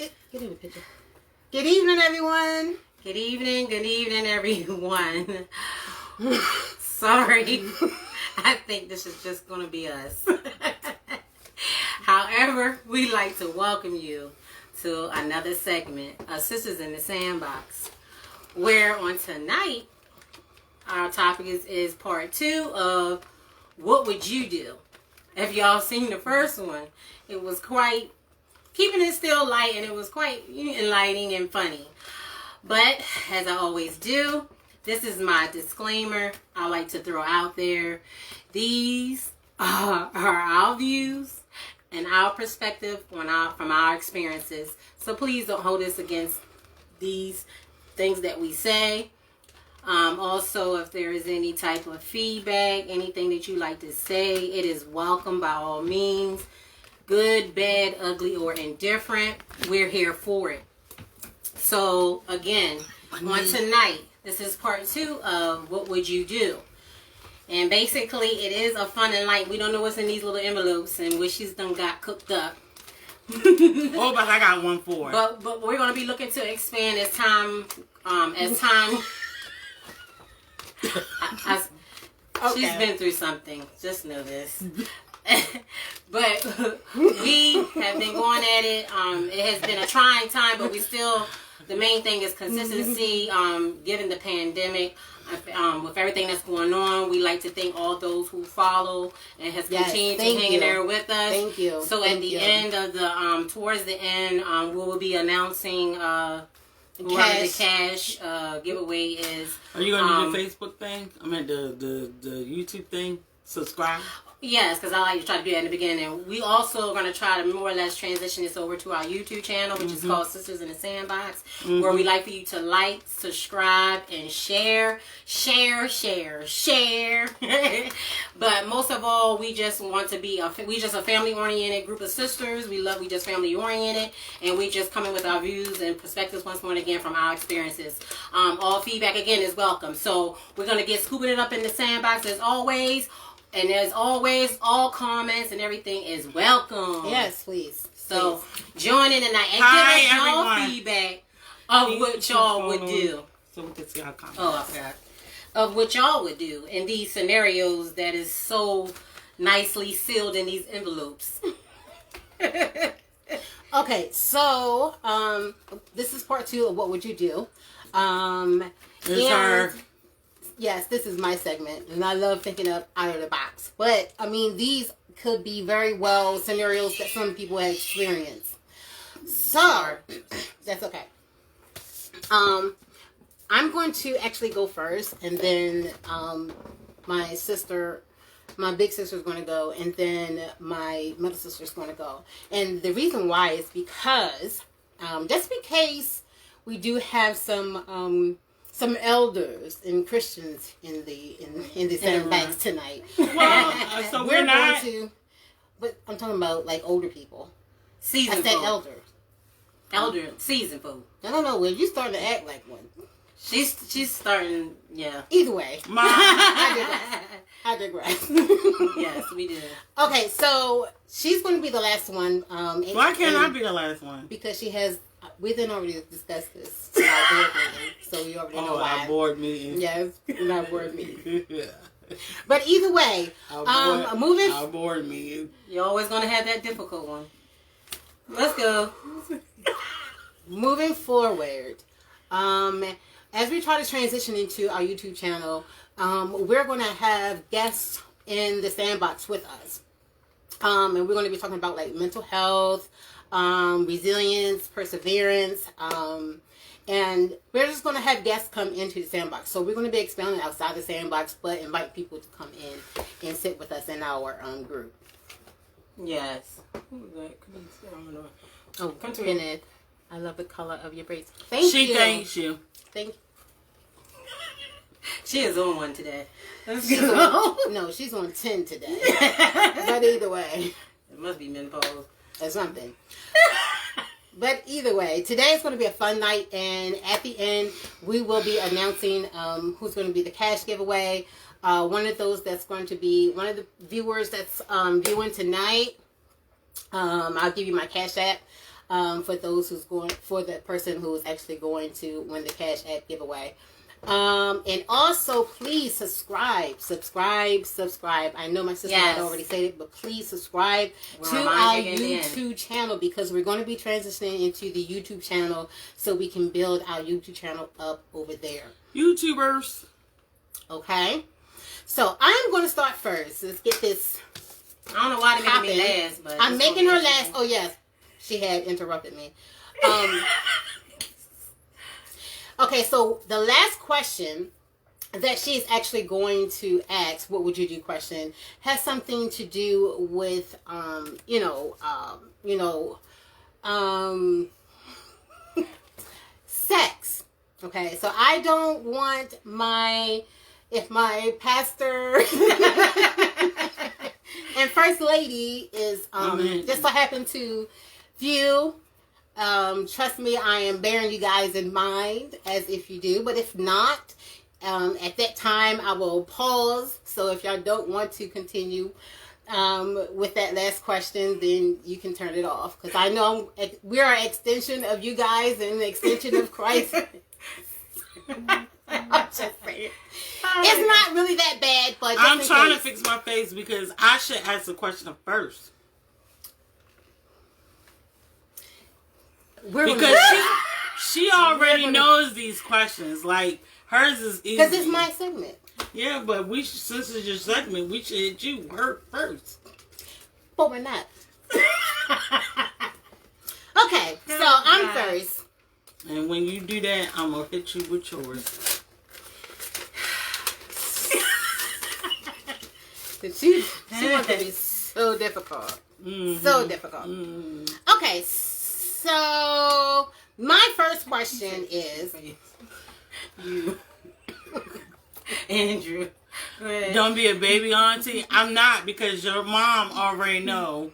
Get in the picture. Good evening, everyone. Good evening, everyone. Sorry. I think this is just going to be us. However, we'd like to welcome you to another segment of Sisters in the Sandbox, where on tonight, our topic is part 2 of What Would You Do? If y'all seen the first one, it was quite, keeping it still light, and it was quite enlightening and funny. But, as I always do, this is my disclaimer I like to throw out there. These are our views and our perspective from our experiences. So please don't hold us against these things that we say. Also, if there is any type of feedback, anything that you like to say, it is welcome by all means. Good, bad, ugly, or indifferent, we're here for it. So, again, on tonight, this is part 2 of What Would You Do? And basically, it is a fun and light. We don't know what's in these little envelopes and what she's done got cooked up. Oh, but I got one for it. But we're going to be looking to expand as time. Okay. She's been through something. Just know this. But we have been going at it. It has been a trying time, but we still, the main thing is consistency. Given the pandemic, with everything that's going on, we like to thank all those who follow and has continued to hang in there with us. Thank you. So at the end of the, towards the end, we will be announcing the cash giveaway is. Are you going to do the Facebook thing? I mean, the YouTube thing? Subscribe? Yes, because I like to try to do that in the beginning. We also are going to try to more or less transition this over to our YouTube channel, which is called Sisters in the Sandbox, where we like for you to like, subscribe, and share. But most of all, we just want to be a family-oriented group of sisters. We just family-oriented, and we just come in with our views and perspectives once more and again from our experiences. All feedback, again, is welcome. So we're going to get scooping it up in the sandbox as always. And as always, all comments and everything is welcome. Yes, please. So, join in tonight and give us your feedback of what y'all would do. So, what does y'all comment? Oh, I forgot. Of what y'all would do in these scenarios that is so nicely sealed in these envelopes. Okay, so, this is part 2 of What Would You Do? Yes, this is my segment, and I love thinking out of the box. But, I mean, these could be very well scenarios that some people have experienced. So, that's okay. I'm going to actually go first, and then my big sister is going to go, and then my middle sister is going to go. And the reason why is because, just in case we do have some elders and Christians in the sandbox tonight. Well, so we're not. But I'm talking about like older people. Seasoned I said folk. Elder, seasoned folk. No. Well, you starting to act like one. She's starting, yeah. Either way, I digress. Yes, we did. Okay, so she's going to be the last one. Why can't I be the last one? Because she has. We didn't already discuss this in our board meeting, so you already know why. Our board meeting. Yes, in our board meeting. Yeah. But either way, our board meeting. You're always going to have that difficult one. Let's go. Moving forward, as we try to transition into our YouTube channel, we're going to have guests in the sandbox with us. And we're going to be talking about like mental health, resilience, perseverance, and we're just going to have guests come into the sandbox. So we're going to be expanding outside the sandbox, but invite people to come in and sit with us in our group. Yes. Oh, come to Kenneth. I love the color of your braids. Thank you. She thanks you. Thank you. She is on one today. No, she's on 10 today. But either way. It must be menopause. Or something. But either way, today is going to be a fun night, and at the end, we will be announcing who's going to be the cash giveaway. One of those that's going to be one of the viewers that's viewing tonight. I'll give you my Cash App. for those for the person who's actually going to win the Cash App giveaway. And also, please subscribe. I know my sister had already said it, but please subscribe to our YouTube channel, because we're going to be transitioning into the YouTube channel so we can build our YouTube channel up over there. YouTubers. Okay. So I'm going to start first. Let's get this. I don't know why they making me last, but I'm making her last. Oh yes, she had interrupted me. Okay, so the last question that she's actually going to ask, what would you do question, has something to do with, sex. Okay, so I don't want if my pastor and first lady is, just so happen to view. Trust me, I am bearing you guys in mind as if you do. But if not, at that time, I will pause. So if y'all don't want to continue with that last question, then you can turn it off. Because I know we are an extension of you guys and an extension of Christ. I'm just saying. It's not really that bad, but I'm trying to fix my face because I should ask the question first. Because she already knows these questions. Like, hers is easy. Because it's my segment. Yeah, but since it's your segment, we should hit you first. But we're not. Okay, so I'm first. And when you do that, I'm going to hit you with yours. She wants to be so difficult. Mm-hmm. So difficult. Mm-hmm. Okay, so my first question is... You. Andrew. Don't be a baby auntie. I'm not, because your mom already know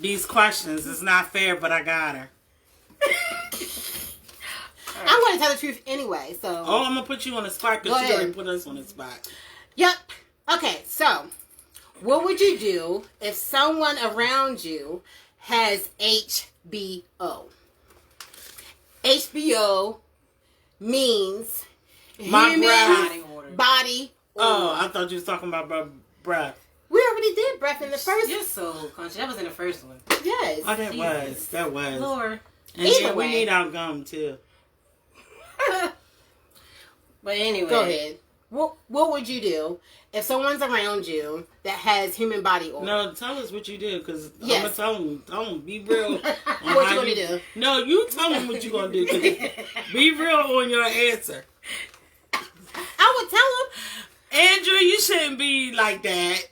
these questions. It's not fair, but I got her. I'm going to tell the truth anyway, so... Oh, I'm going to put you on the spot because you already put us on the spot. Yep. Okay, so... what would you do if someone around you has HBO? HBO means human body odor. Oh, I thought you was talking about breath. We already did breath in the first. You're so country. That was in the first one. Yes. Oh, that was. Lord. And either way. We need our gum too. But anyway. Go ahead. What would you do if someone's around you that has human body odor? No, tell us what you do, because I'm going to tell them, be real. What you going to do? No, you tell them what you going to do. Be real on your answer. I would tell them. Andrew, you shouldn't be like that.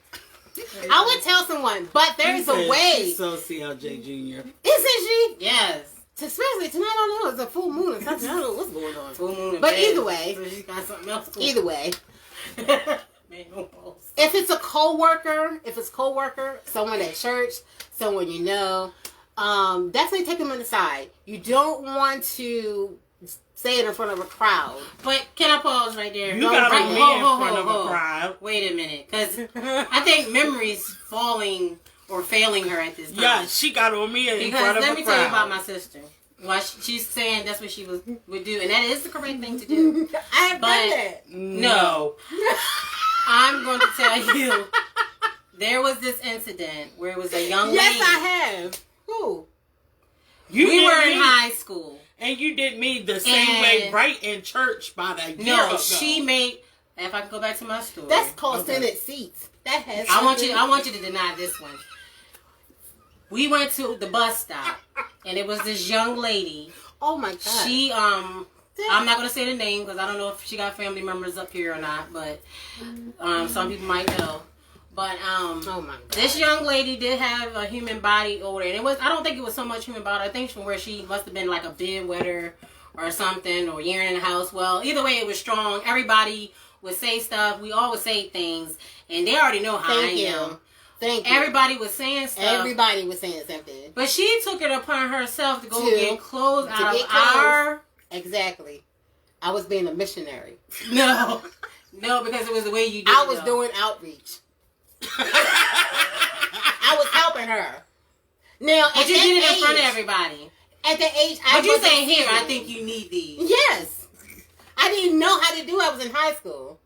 I would tell someone, but there's a way. She's so CLJ Jr. Isn't she? Yes. Especially tonight, I don't know. It's a full moon or something. I don't know what's going on. Full moon. But either way. So she's got something else to either way. If it's a co-worker, someone at church, someone you know, definitely take them on the side. You don't want to say it in front of a crowd. But can I pause right there? You got to be in front of a crowd. Wait a minute, because I think memory's falling or failing her at this time. Yeah, she got on me in front of a crowd. Because let me tell you about my sister. Well, she's saying that's what she would do, and that is the correct thing to do. I have done that. No. I'm going to tell you, there was this incident where it was a young lady. Yes, I have. Who? We were in high school. And you did me the same way right in church about a year ago. No, she made, if I can go back to my story. That's called Senate seats. That has I want you to deny this one. We went to the bus stop, and it was this young lady. Oh my God. She, I'm not going to say the name because I don't know if she got family members up here or not, but some people might know. But oh my God. This young lady did have a human body odor, and I don't think it was so much human body. I think from where she must have been like a bedwetter or something, or urine in the house. Well, either way, it was strong. Everybody would say stuff. We all would say things, and they already know how I am. Thank you. Everybody was saying stuff. Everybody was saying something. But she took it upon herself to go get clothes out of our... Exactly. I was being a missionary. No, because it was the way you did it. I was doing outreach. I was helping her. Now, but you did it in front of everybody. At the age I But you was saying here, I sitting. think you need these. Yes. I didn't know how to do it. I was in high school.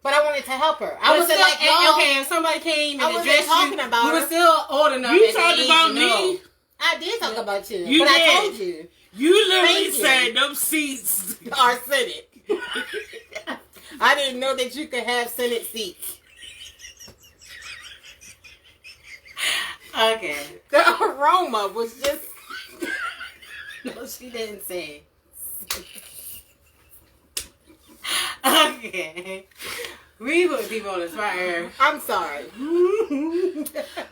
But I wanted to help her. I But wasn't still, like, y'all. okay, if somebody came I and wasn't addressed talking you, about you her. were still old enough. You at the talked age about to me. know. I did talk about you. You but did. I told you. You literally Thank you. said them seats. Our Senate. I didn't know that you could have Senate seats. Okay. The aroma was just... No, she didn't say. Okay. We put people on the fire. I'm sorry.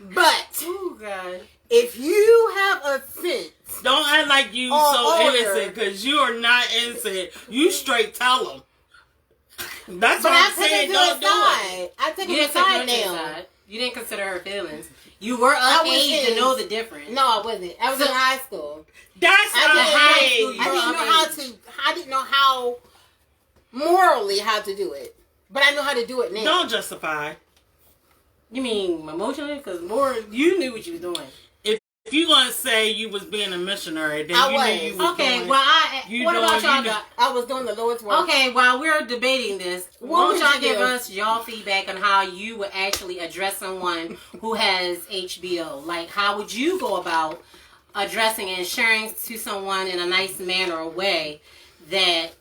But Oh, God. if you have a scent... Don't act like you Or so older. innocent, because you are not innocent. You straight tell them. That's But what I I'm took saying. it to Don't the do it. side. I took You it didn't to the take her side to the now. side. You didn't consider her feelings. You were I of was age to in- know the difference. No, I wasn't. I was in high school. That's I a didn't high school, age. you I were didn't of know how age. to. I didn't know how morally how to do it, but I know how to do it now. Don't justify. You mean emotionally? Because more, you knew what you was doing. If you gonna say you was being a missionary, then I you was. knew you was Okay, doing. well, you what about doing- y'all you got? I was doing the Lord's work. Okay, while we're debating this, What won't would y'all you give do? us y'all feedback on how you would actually address someone who has HBO? Like, how would you go about addressing and sharing to someone in a nice manner or way that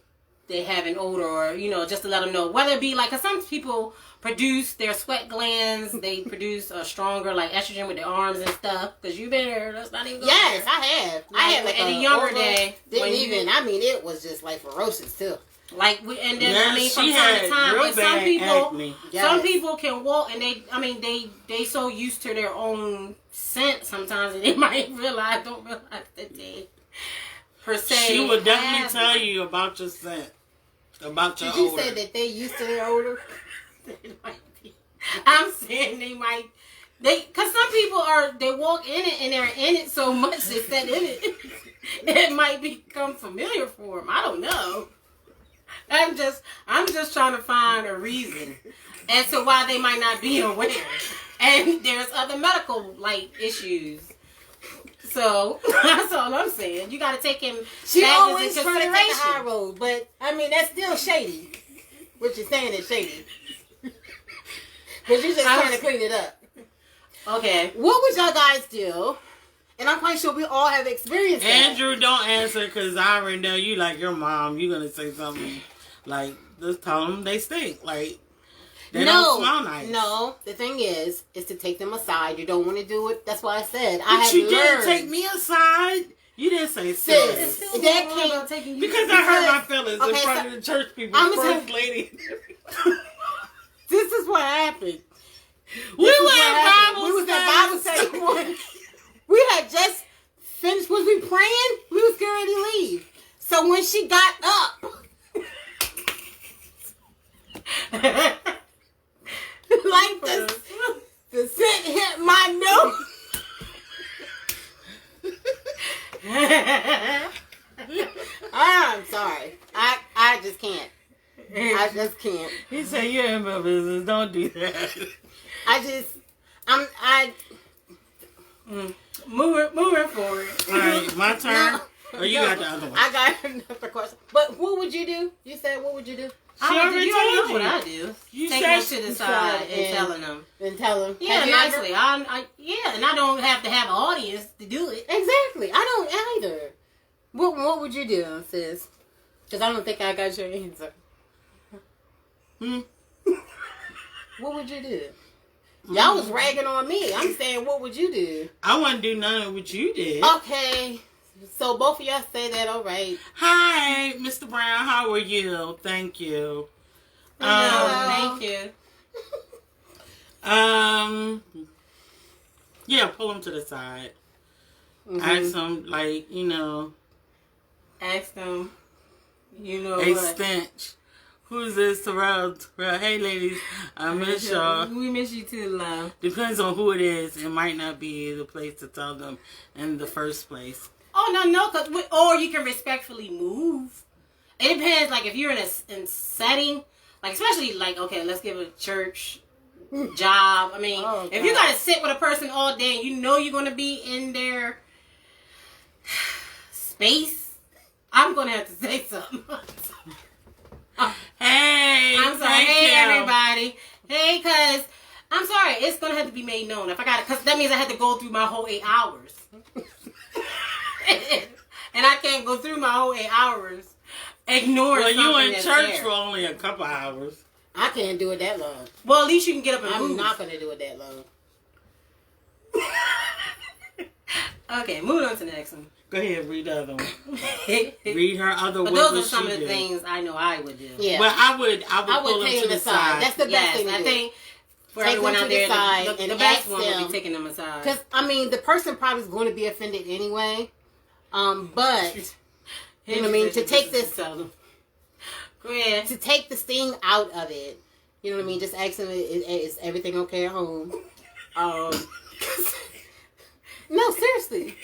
they have an odor, or, you know, just to let them know, whether it be like, because some people produce their sweat glands, they produce a stronger, like, estrogen with their arms and stuff, because you've been there, that's not even go Yes, there. I have. I Like, had like at a a younger over- day, Didn't when even. you- I mean, it was just like ferocious too. Like, and then, Yeah, I mean, from she time to had time, real but some bad people... acne. Yes. Some people can walk and they so used to their own scent sometimes and they might don't realize that they per se. She would definitely have tell one. you about your scent, about your Did you odor. say that they used to their odor? They might be. I'm saying because some people they walk in it and they're in it so much it's that in it. It might become familiar for them. I don't know. I'm just trying to find a reason as to why they might not be aware. And there's other medical issues. So that's all I'm saying. You got to take him. She factors always in trying to take the high consideration. road, but I mean that's still shady. What you're saying is shady. But you're just trying to clean it up. Okay. What would y'all guys do? And I'm quite sure we all have experienced that. Andrew, don't answer, because I already know you like your mom. You're going to say something like, just tell them they stink. Like, they don't smell nice. No, the thing is to take them aside. You don't want to do it. That's why I said I But have you learned. didn't take me aside. You didn't say Sis, sis. that came Because I hurt my feelings Okay, in front so- of the church people, I'm first saying- lady. This is what happened. We This is were what in happened. Bible We was at Bible study one. We had just finished. Was we praying? We was getting ready to leave. So when she got up, like the scent hit my nose. I'm sorry. I just can't. I just can't. He said, you're in my business. Don't do that. Moving forward. All right, my turn. Or you No, got the other one? I got another question. But what would you do? You said what would you do? She already you told know what you. I do. You Take said them to the you side said, and and- telling them. And tell them. Yeah, Have you nicely. ever? Yeah, and I don't have to have an audience to do it. Exactly. I don't either. What would you do, sis? Because I don't think I got your answer. What would you do? Y'all was ragging on me. I'm saying, what would you do? I wouldn't do none of what you did. Okay. So both of y'all say that, all right. Hi, Mr. Brown. How are you? Thank you. Thank you. Yeah, pull them to the side. Mm-hmm. Ask them, like, you know, Ask them. You know a what? stench. Who's this? Terrell. Hey, ladies. I miss y'all. We miss you too, love. Depends on who it is. It might not be the place to tell them in the first place. Oh no, or you can respectfully move. It depends. Like if you're in a setting, like especially like okay, let's give a church job. I mean, Oh, if you God. gotta sit with a person all day, and you know you're gonna be in their space, I'm gonna have to say something. Hey, I'm sorry. Hey, everybody. Hey, cause I'm sorry. It's gonna have to be made known if I got it, cause that means I had to go through my whole 8 hours, and I can't go through my whole 8 hours ignoring. Well, you in that's church there. for only a couple hours. I can't do it that long. Well, at least you can get up and I'm move. not going to do it that long. Okay, moving on to the next one. Go ahead, read the other one. Read her other. But those are some of the things I know I would do. Yeah. But I would pull them take to them the side. That's the best thing to I do. think for Take everyone them out to the there, side the and best ask one would them. be taking them aside. Because, I mean, the person probably is going to be offended anyway. But, you know what I mean, to take this, Go ahead. to take the sting out of it, you know what I mean, just ask them, is everything okay at home? No, seriously.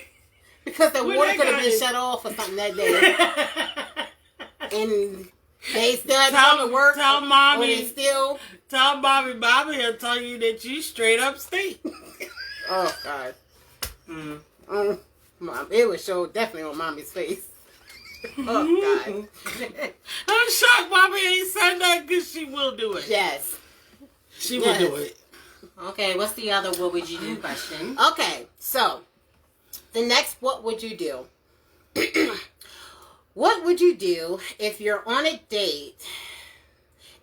Because the water could have been shut off or something that day. And they still had time to work. Tell mommy. Or they still... Tell Bobby will tell you that you straight up stink. Oh, God. Mom, it would show definitely on Mommy's face. Oh, God. I'm shocked Bobby ain't said that because she will do it. Yes. She will do it. Okay, what's the other what would you do question? Okay, so the next what would you do? What would you do if you're on a date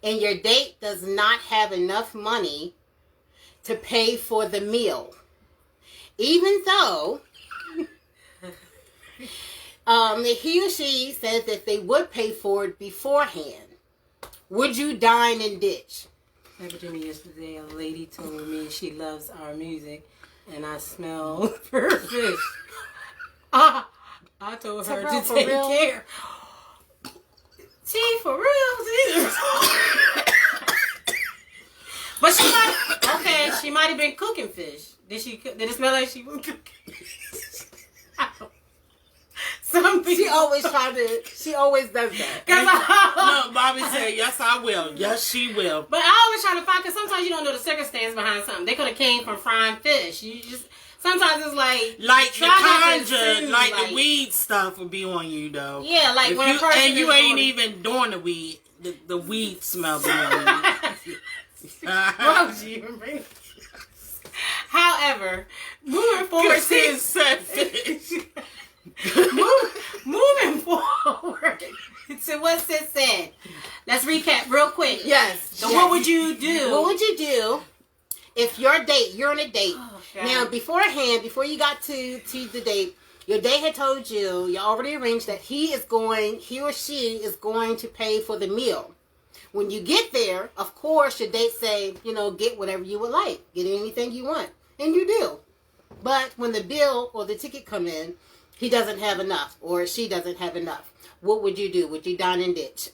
and your date does not have enough money to pay for the meal? Even though he or she says that they would pay for it beforehand. Would you dine and ditch? Remember to me yesterday, a lady told me she loves our music, and I smell her fish. I told her to take care. See, for real, see? But she might have been cooking fish. Did it smell like she was cooking? She always does that. No, Bobby said, yes, I will. Yes, she will. But I always try to find, because sometimes you don't know the circumstance behind something. They could have came from frying fish. You just, sometimes it's like the conjure, like the weed stuff will be on you, though. Yeah, like if when a person and you is ain't doing, even doing the weed, the weed smell be on you. Why would you even bring it? However, moving forward Sis said fish. moving forward to what Sis said. Let's recap real quick. Yes. So what would you do? What would you do if you're on a date? Oh, Now, beforehand, before you got to the date, your date had told you, you already arranged that he or she is going to pay for the meal. When you get there, of course, your date say, get whatever you would like. Get anything you want. And you do. But when the bill or the ticket come in, he doesn't have enough or she doesn't have enough. What would you do? Would you dine and ditch?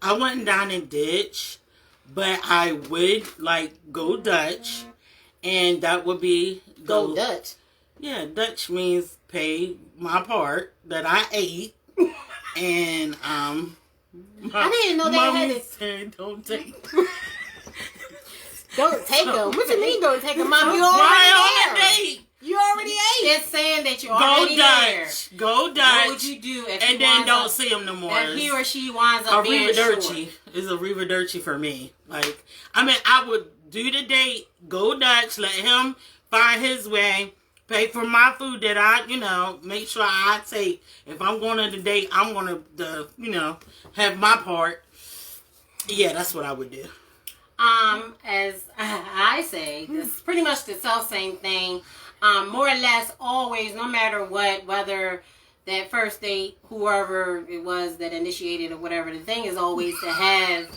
I wouldn't dine and ditch, but I would go Dutch, and that would be Go Dutch. Yeah, Dutch means pay my part that I ate, and I didn't know they had it. Said, don't take. Don't take them. What you mean don't take them, Mom? You Why already on there. a date? You already ate. It's saying that you already there. Go Dutch. What would you do if and then don't see him no more? If he or she winds up being Arrivederci is Arrivederci for me. I would do the date, go Dutch, let him find his way, pay for my food that I, make sure I take. If I'm going on the date, I'm going to, have my part. Yeah, that's what I would do. As I say, it's pretty much the self-same thing. More or less, always, no matter what, whether that first date, whoever it was that initiated or whatever, the thing is always to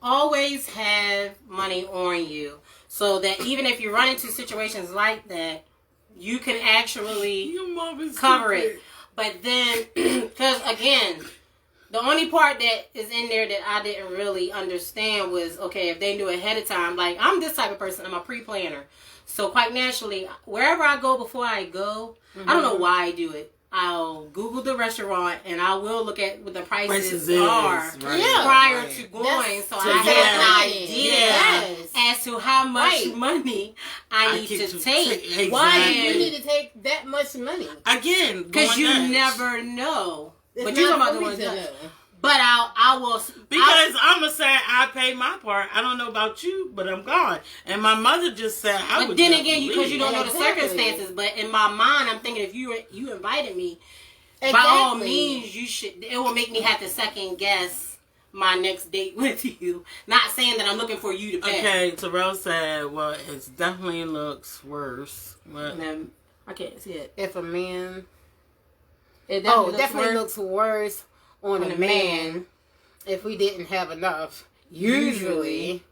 always have money on you. So that even if you run into situations like that, you can actually cover it. But then, because again, the only part that is in there that I didn't really understand was, okay, if they knew ahead of time, I'm this type of person, I'm a pre-planner. So quite naturally, wherever I go before I go, I don't know why I do it. I'll Google the restaurant and I will look at what the prices Prices are Yeah. prior Right. to going, so That's I the have an thing. idea Yes. as to how much Right. money I need get to to take. take- Why do Exactly. you need to take that much money? Again, Because going you Dutch. never know. It's But you're not talking for about me doing to Dutch. know. But I will. Because I'm going to say I paid my part. I don't know about you, but I'm gone. And my mother just said I But would then just again, because you leave. don't know the Exactly. circumstances. But in my mind, I'm thinking if you invited me, Exactly. by all means, you should. It will make me have to second guess my next date with you. Not saying that I'm looking for you to pay. Okay, Terrell said, well, it definitely looks worse. But And then, I can't see it. If a man, It definitely worse. looks worse on a man if we didn't have enough. Usually,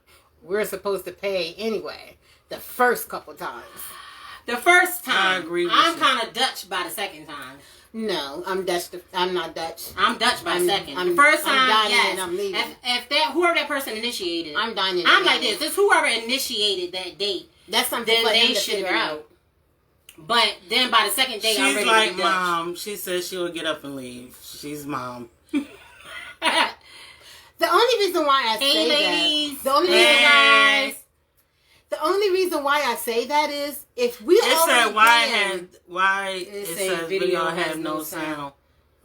we're supposed to pay anyway. The first couple times. The first time, I agree with I'm you. kind of Dutch by the second time. No, I'm Dutch. I'm not Dutch. I'm Dutch by the second. I'm- The first I'm time, dining yes. and I'm leaving. If that whoever that person initiated, I'm dining. I'm and like leaving. this. It's whoever initiated that date. That's something Then for they him to should figure be. out. But then by the second date, I'm she's ready like to be Dutch. mom. She says she'll get up and leave. She's mom. The only reason why I Hey, say ladies. that. The only Hey. reason why. The only reason why I say that is if we It already said why planned- it say says video has no sound.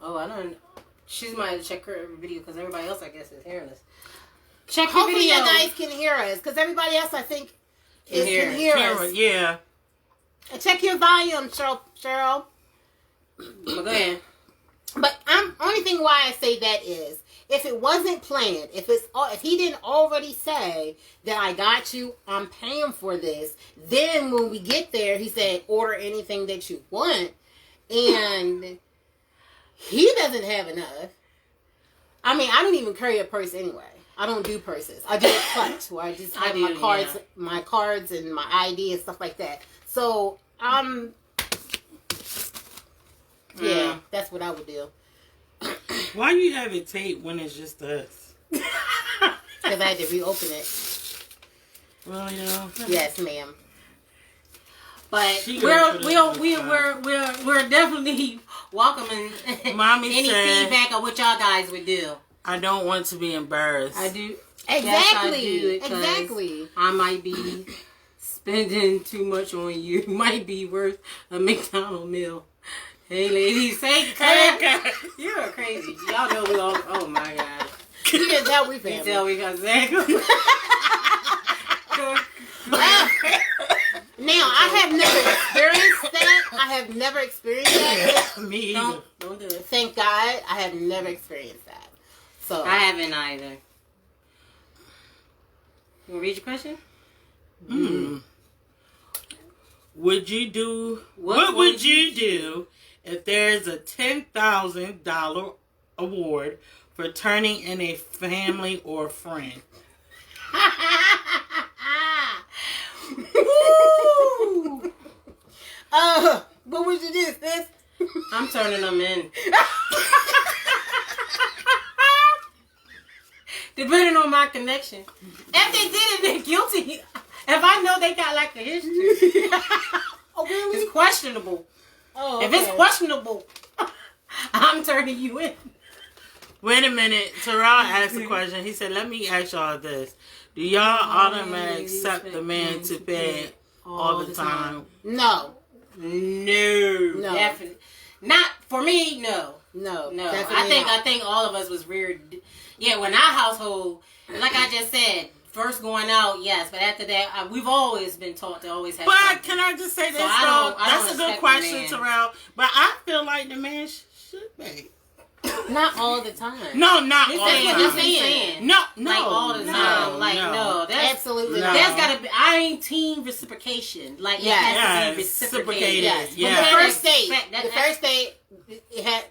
Oh, I don't. She might have to check her video because everybody else, I guess, is hearing us. Check your Hopefully video. you guys can hear us because everybody else I think Can hear can hear Camera, us. yeah. And check your volume, Cheryl. But go ahead. But only thing why I say that is if it wasn't planned, if he didn't already say that I got you, I'm paying for this. Then when we get there, he said order anything that you want, and he doesn't have enough. I mean, I don't even carry a purse anyway. I don't do purses. I do a clutch where I just have my cards and my ID and stuff like that. So yeah, that's what I would do. Why you have it taped when it's just us? Because I had to reopen it. Well, you know. Yes, ma'am. But She we're gonna put it we're definitely welcoming Mommy any said- feedback on what y'all guys would do. I don't want to be embarrassed. I do. Exactly. Yes, I do, 'cause Exactly. I might be spending too much on you. Might be worth a McDonald's meal. Hey, ladies, say you're crazy. Y'all know we all. Oh my god. You can tell we You family. tell we got Zach. Now, I have never experienced that. I have never experienced that. Me either. Don't do it. Thank God, I have never experienced that. So I haven't either. You want to read your question? Would you do? What would you do if there's a $10,000 award for turning in a family or friend? Woo! What would you do, sis? I'm turning them in. Depending on my connection. If they did it, they're guilty. If I know they got like a history, Oh, really? it's questionable. Oh, If it's questionable, I'm turning you in. Wait a minute. Terrell asked a question. He said, let me ask y'all this. Do y'all automatically accept the man to pay all the time? No. No. Definitely. Not for me, no. No. No. Definitely I think all of us was weird. Yeah, when our household, like I just said, first going out, yes, but after that, we've always been taught to always have But something. can I just say this, So though? I That's don't a good expect question, the man. Terrell. But I feel like the man should pay. Not all the time. No, not This all ain't the what time. this saying. No, Like all the time. Like, no. That's, Absolutely No. not. that's gotta be, I ain't team reciprocation. Like, it Yes. has to be Yes, reciprocated. reciprocated. Yes. Yeah. But the first date, That- the first date, it had,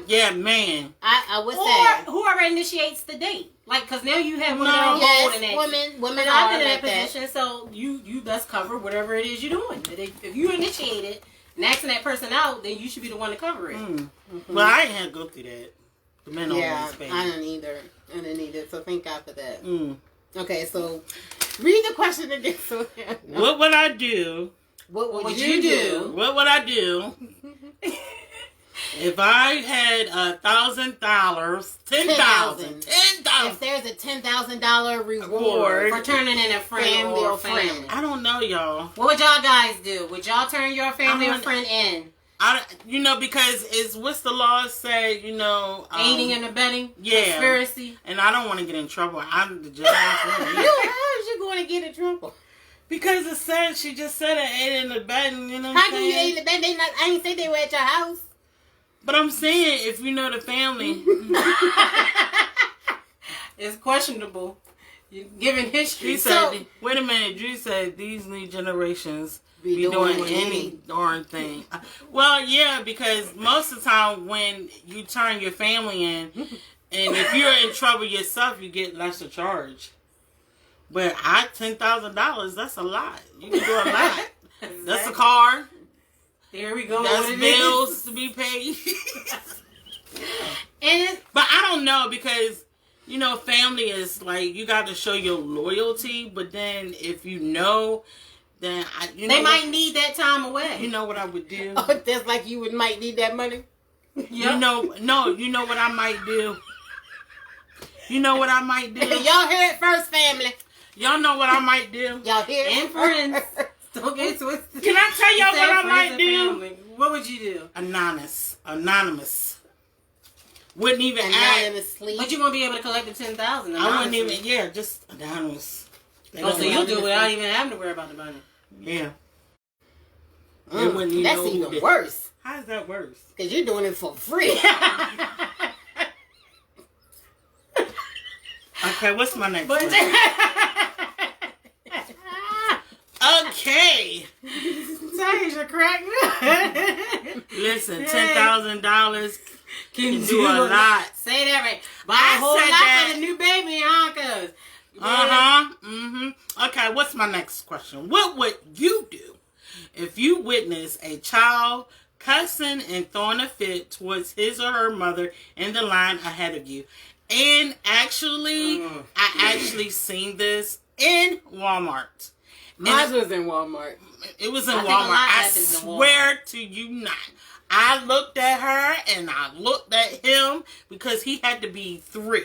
Yeah, man. I would Or say. whoever initiates the date. Like, because now you have women No. that are bold Yes, and that. women But are I've been in like that that. position, so you best cover whatever it is you're doing. If you initiate it and asking that person out, then you should be the one to cover it. Well, I ain't had to go through that. The men Yeah, always pay. I don't either. So thank God for that. Mm. Okay, so read the question again. So, What would I do? what would What you you do? What would I do If I had $1,000, $10,000. If there's a $10,000 reward for turning in a friend or family. I don't know, y'all. What would y'all guys do? Would y'all turn your family or friend in? Because it's what's the law say, aiding and abetting, yeah, conspiracy, and I don't want to get in trouble. I'm the judge. How is you going to get in trouble? Because she just said it aiding and abetting. You know, how can you aid and abetting? I didn't say they were at your house. But I'm saying if you know the family, it's questionable. Given history, wait a minute. Drew said these new generations be doing any darn thing. Well, yeah, because most of the time when you turn your family in, and if you're in trouble yourself, you get lesser charge. But $10,000, that's a lot. You can do a lot. That's a car. There we go. That's bills to be paid. But I don't know because, family is like, you got to show your loyalty. But then if then they might need that time away. You know what I would do? Oh, that's like you might need that money? Yep. You know what I might do? You know what I might do? Y'all hear it first, family. Y'all know what I might do? Y'all hear it? And friends. Don't get twisted. Can I tell y'all what I might do? Family. What would you do? Anonymous. Wouldn't even anonymously. But you won't be able to collect the $10,000. I wouldn't even. Just anonymous. So you'll do it without even having to worry about the money. Yeah. That's even worse. How is that worse? Because you're doing it for free. Okay, what's my next one? Okay. Tasia crack. Listen, $10,000 can do a lot. Say that right. Buy a whole lot for the new baby, huh? Okay, what's my next question? What would you do if you witness a child cussing and throwing a fit towards his or her mother in the line ahead of you? And I actually seen this in Walmart. Mine was in Walmart. It was in Walmart. I swear to you not. I looked at her and I looked at him because he had to be 3.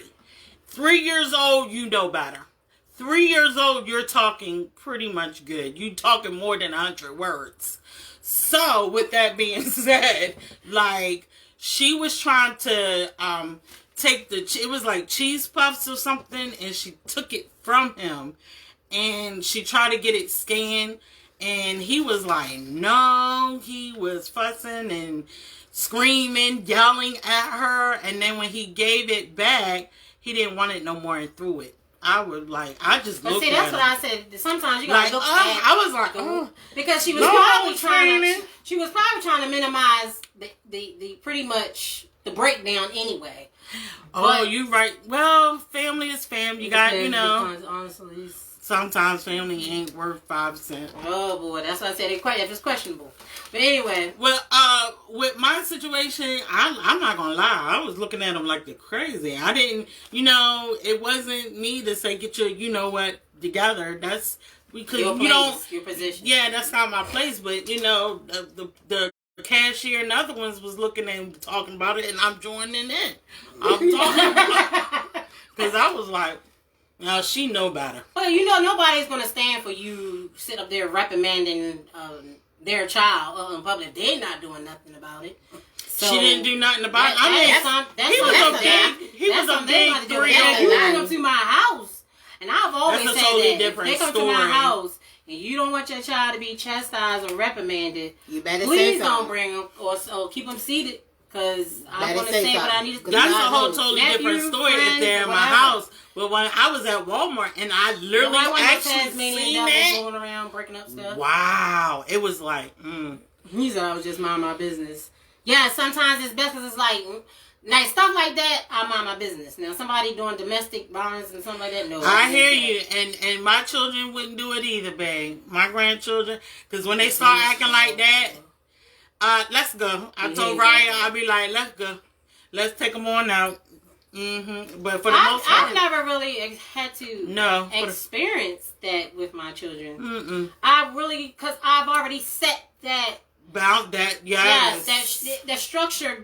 3 years old, you know better. 3 years old, you're talking pretty much good. You talking more than 100 words. So, with that being said, she was trying to it was like cheese puffs or something, and she took it from him, and she tried to get it scanned, and he was like, no, he was fussing and screaming, yelling at her, and then when he gave it back, he didn't want it no more and threw it. I just looked at him. That's what I said. Sometimes you gotta look at I was like, because she was probably trying to minimize the pretty much the breakdown anyway. Oh, you right. Well, family is family. You got, because honestly, sometimes family ain't worth 5 cents. Oh boy, that's why I said it's questionable. But anyway, well, with my situation, I'm not gonna lie. I was looking at him like they're crazy. I didn't, it wasn't me to say get your, together. That's because your position. Yeah, that's not my place. But the cashier and other ones was looking and talking about it, and I'm joining in. I'm talking about it because I was like, now she know better. Well, nobody's gonna stand for you sit up there reprimanding their child in public. They're not doing nothing about it. So she didn't do nothing about it. He was a big 3-year-old. You come to my house, and I've always said totally that if they come to my house and you don't want your child to be chastised or reprimanded, you better please don't bring them or keep them seated. Because I'm going to say what I need to. That's a whole totally different story if they're in my house. But when I was at Walmart and I literally actually seen that, going around breaking up stuff. Wow, it was like, He said I was just mind my business. Yeah, sometimes it's best because it's like stuff like that. I mind my business. Now somebody doing domestic violence and something like that. No, I hear you, and my children wouldn't do it either, babe. My grandchildren, because when they start acting like that. Let's go. I told Ryan, I'll be like, let's go. Let's take them on out. But for the most part, I've never really had to experience that with my children. Mm-mm. Because I've already set that About that, yes. That structure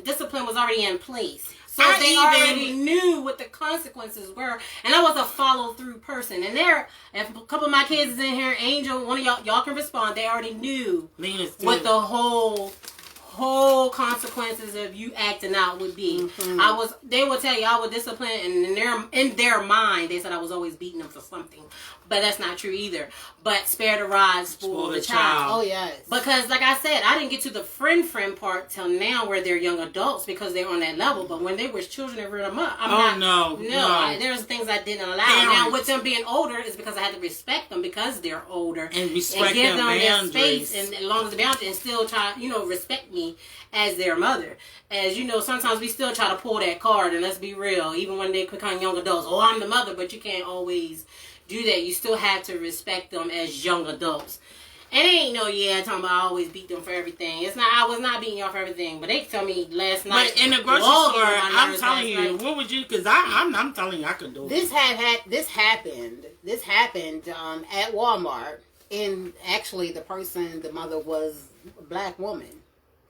discipline was already in place. So I they already knew what the consequences were. And I was a follow-through person. And if a couple of my kids is in here, Angel, one of y'all can respond. They already knew what the whole consequences of you acting out would be. Mm-hmm. They would tell you I was disciplined, and in their mind, they said I was always beating them for something. But that's not true either. But spare the rod, spoil the child. Oh, yes. Because, like I said, I didn't get to the friend part till now where they're young adults because they're on that level. But when they were children and reared them up, no. There's things I didn't allow. Now, with them being older, it's because I had to respect them because they're older. And respect give them boundaries. Their space, and as long as the boundaries, and still try, respect me as their mother. As you know, sometimes we still try to pull that card, and let's be real, even when they become young adults. Oh, I'm the mother, but you can't always do that. You still have to respect them as young adults. And it ain't talking about I always beat them for everything. It's not. I was not beating y'all for everything. But they tell me last night. But in the grocery store, I'm telling you, what would you? Because I'm telling you, I could do it. This happened. This happened at Walmart. And actually, the mother was a black woman.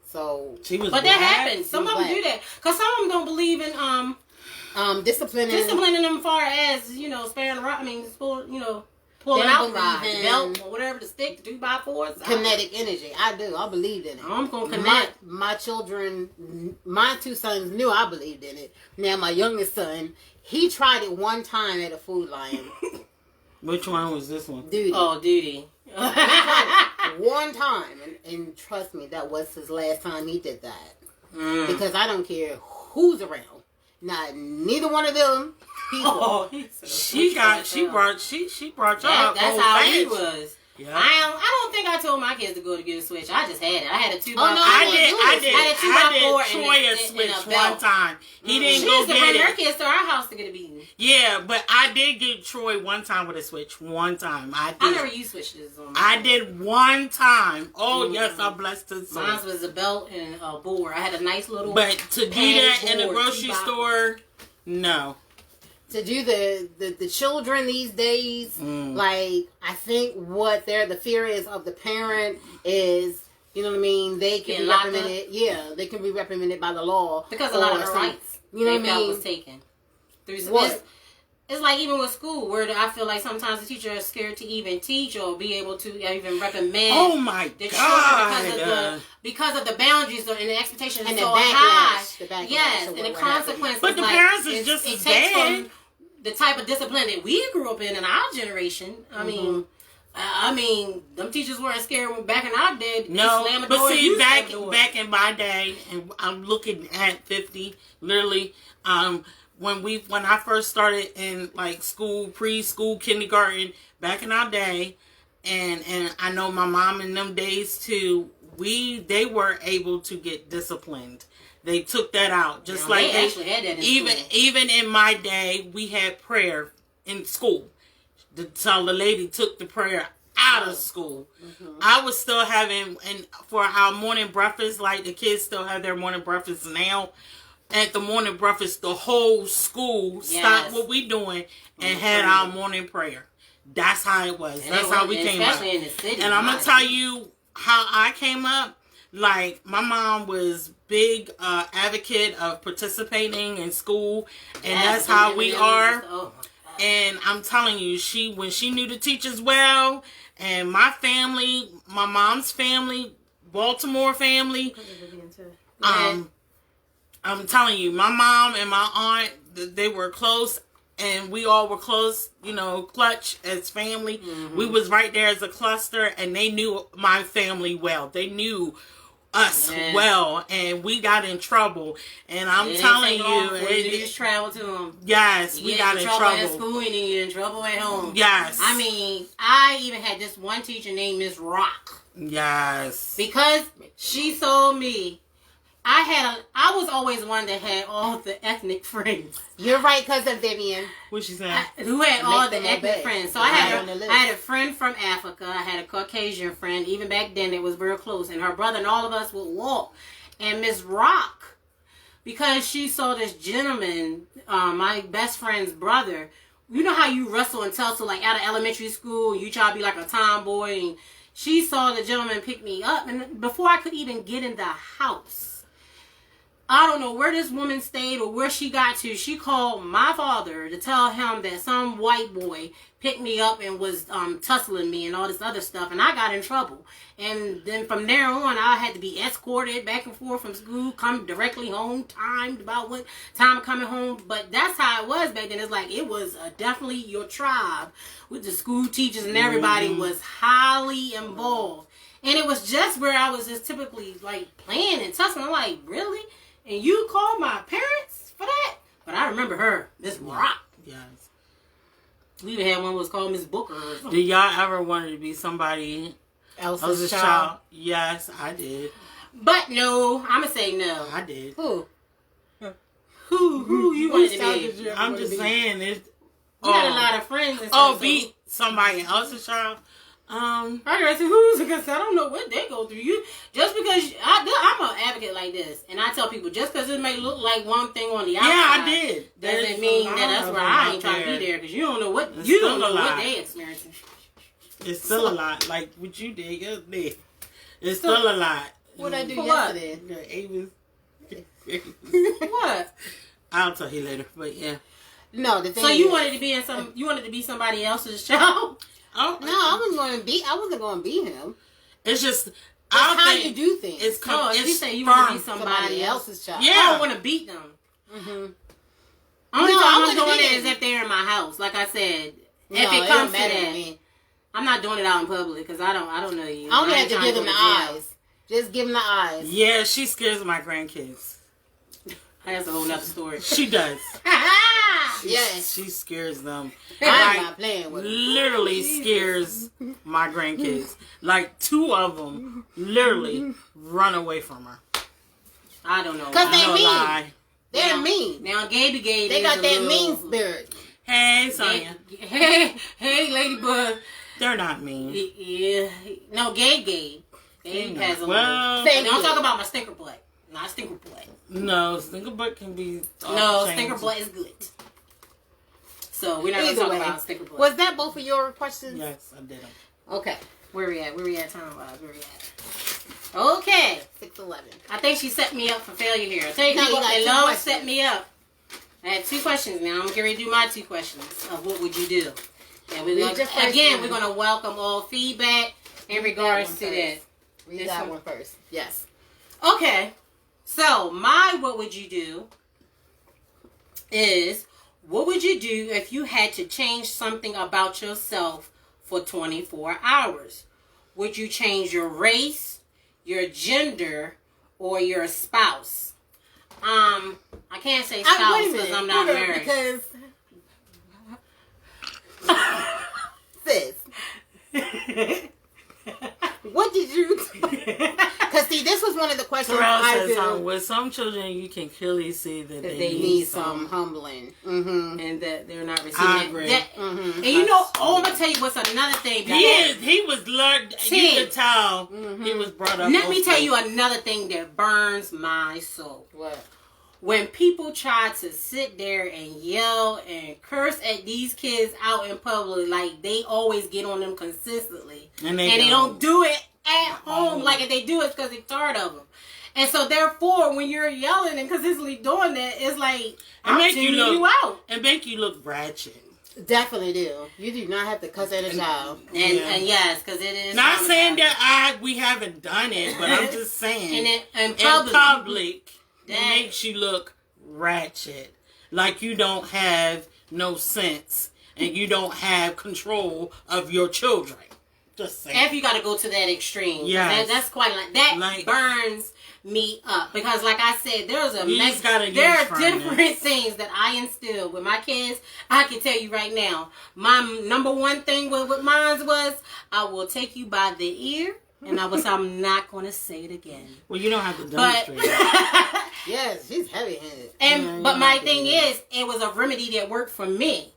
So she was. But that happens. Some of them do that because some of them don't believe in disciplining them, far as sparing the rod. I mean, pulling out the belt or whatever, the stick, the 2x4s. Kinetic energy. I do. I believed in it. I'm gonna connect. My children, my two sons knew I believed in it. Now my youngest son, he tried it one time at a Food Lion. Which one was this one? Duty. Oh, Duty. One time, and trust me, that was his last time he did that. Because I don't care who's around. Neither one of them people. Oh, she brought y'all. That's how he was. Yeah. I don't think I told my kids to go to get a Switch. I just had it. I had a 2x4. I did. I Troy a Switch one time. He didn't she go used to get bring it. her kids to our house to get a beating. Yeah, but I did get Troy one time with a Switch. One time. I never used Switches on I did one time. Oh, yes, I blessed his soul. Mine was a belt and a board. I had a nice little But to do that in the grocery store, no. To do the children these days, like, I think what the fear is of the parent is, you know what I mean, they can be reprimanded. Yeah, they can be reprimanded by the law. Because a lot of their rights, you know what I mean, was taken. It's like even with school, where I feel like sometimes the teacher is scared to even teach or be able to even recommend. Oh my God! Because of the boundaries and the expectations and so the backlash, high. Yes, and the consequences. But the parents is just as bad. The type of discipline that we grew up in our generation. I mean, them teachers weren't scared back in our day. No, but see, back in my day, and I'm looking at 50, literally. When I first started in like school, preschool, kindergarten, back in our day, and I know my mom in them days too, they were able to get disciplined. They took that out, just like they actually had that in school. Even in my day, we had prayer in school. So the lady took the prayer out of school. I was still having, and for our morning breakfast, like the kids still have their morning breakfast now. At the morning breakfast, the whole school stopped what we doing and had our morning prayer. That's how it was. That's how we came up. Especially in the city. And I'm gonna tell you how I came up. Like, my mom was big advocate of participating in school, and that's how we are. And I'm telling you, when she knew the teachers well, and my family, my mom's family, Baltimore family, I'm telling you, my mom and my aunt, they were close, and we all were close, clutch as family. We was right there as a cluster, and they knew my family well. They knew us well, and we got in trouble. And I'm telling you, you just travel to them. Yes, we got in trouble at school, and then you're in trouble at home. Yes. I mean, I even had this one teacher named Miss Rock. Yes. Because she told me I was always one that had all the ethnic friends. You're right, cousin Vivian. What she saying? Who had all the ethnic friends. So I had a friend from Africa. I had a Caucasian friend. Even back then, it was real close. And her brother and all of us would walk. And Miss Rock, because she saw this gentleman, my best friend's brother. You know how you wrestle and tussle, like out of elementary school, you try to be like a tomboy, and she saw the gentleman pick me up, and before I could even get in the house, I don't know where this woman stayed or where she got to. She called my father to tell him that some white boy picked me up and was tussling me and all this other stuff, and I got in trouble. And then from there on, I had to be escorted back and forth from school, come directly home, timed about what time I'm coming home. But that's how it was back then. It's like it was definitely your tribe with the school teachers and everybody was highly involved. And it was just where I was just typically like playing and tussling. I'm like, really? And you called my parents for that? But I remember her, Miss Rock. Yes. We even had one that was called Miss Booker or something. Did y'all ever want to be somebody Elsa's child? child. Yes, I did. But no, I'm going to say no. I did. Who? Who you wanted to be? I'm just saying it. You had a lot of friends and stuff. Oh, beat somebody else's child. I said, who's? Because I don't know what they go through. You just because I'm an advocate like this, and I tell people just because it may look like one thing on the outside, Yeah, I did. doesn't mean that that's where I ain't trying to be there because you don't know what you don't know what they experiencing. It's still a lot. Like what you did yesterday. It's still a lot. What I do For yesterday? What? I'll tell you later. But yeah. No, the thing. So you is, wanted to be you wanted to be somebody else's child? Oh No, I wasn't going to be him. It's just It's how you do things. It's No, it's you say you want to be firm. somebody else. else's child. Yeah. I don't want to beat them. Mm-hmm. Only No, time I I'm wouldn't doing be it there. is if they're in my house. Like I said, No, if it don't comes to matter that, me. I'm not doing it out in public because I don't know you. I only I have ain't to trying give go them the to jail. eyes. Just give them the eyes. Yeah, she scares my grandkids. That's a whole nother story. She does. Yes. She scares them. I'm Like, not playing with them. literally scares my grandkids. Like 2 of them literally run away from her. I don't know. 'Cause they No mean. lie. They're Now- mean. Now, Gaby Gabe They is got a that little- mean spirit. Hey, Sonya. Hey, Ladybug. They're not mean. Yeah. No, Gabe. Gabe has a Well, little. Thank Don't you. talk about my stinker butt. Not stinker butt. no, stinker butt can be. No, changed. stinker butt is good. So we're not going to Either talk way. about stinker butt. Was that both of your questions? Yes, I did them. Okay. Where we at? Where we at time-wise? Where we at? Okay. 6:11. I think she set me up for failure here. I tell you No, you what, got they 2 love questions. set me up. I had 2 questions now. I'm getting ready to do my 2 questions of what would you do. And we're Read gonna, your first again, one. we're going to welcome all feedback in regards one to first. that. Read This that one. one first. Yes. Okay. So, my what would you do is, what would you do if you had to change something about yourself for 24 hours? Would you change your race, your gender, or your spouse? I can't say spouse Wait a because minute. I'm not Hold on, married. Because sis, what did you? Because see, this was one of the questions Terrell I says, did. with some children, you can clearly see that They they need some humbling. Mm-hmm. And that they're not I receiving agree. that. Mm-hmm. And you know, oh, I'm going to tell you what's another thing. He was learned. You Teen. could tell he was brought up. Let me tell mostly. you another thing that burns my soul. What? When people try to sit there and yell and curse at these kids out in public, like they always get on them consistently, And they don't do it at home. Like if they do it, because they're tired of them. And so therefore, when you're yelling and consistently doing that, it's like I'm make you tuning look- you out. It make you look ratchet. Definitely do. You do not have to cuss at a child. And yes, because it is Not saying traumatizing. that we haven't done it, but I'm just saying in in public, public, it That- makes you look ratchet, like you don't have no sense and you don't have control of your children. Just saying. if you got to go to that extreme, Yes. that's quite that Like- burns me up because, like I said, there's a You just gotta there use are firmness. different things that I instill with my kids. I can tell you right now, my number one thing with mine was I will take you by the ear, and I'm not going to say it again. Well, you don't have to But demonstrate that. Yes, she's heavy-handed. Yeah, but you my have to thing do that. is, it was a remedy that worked for me.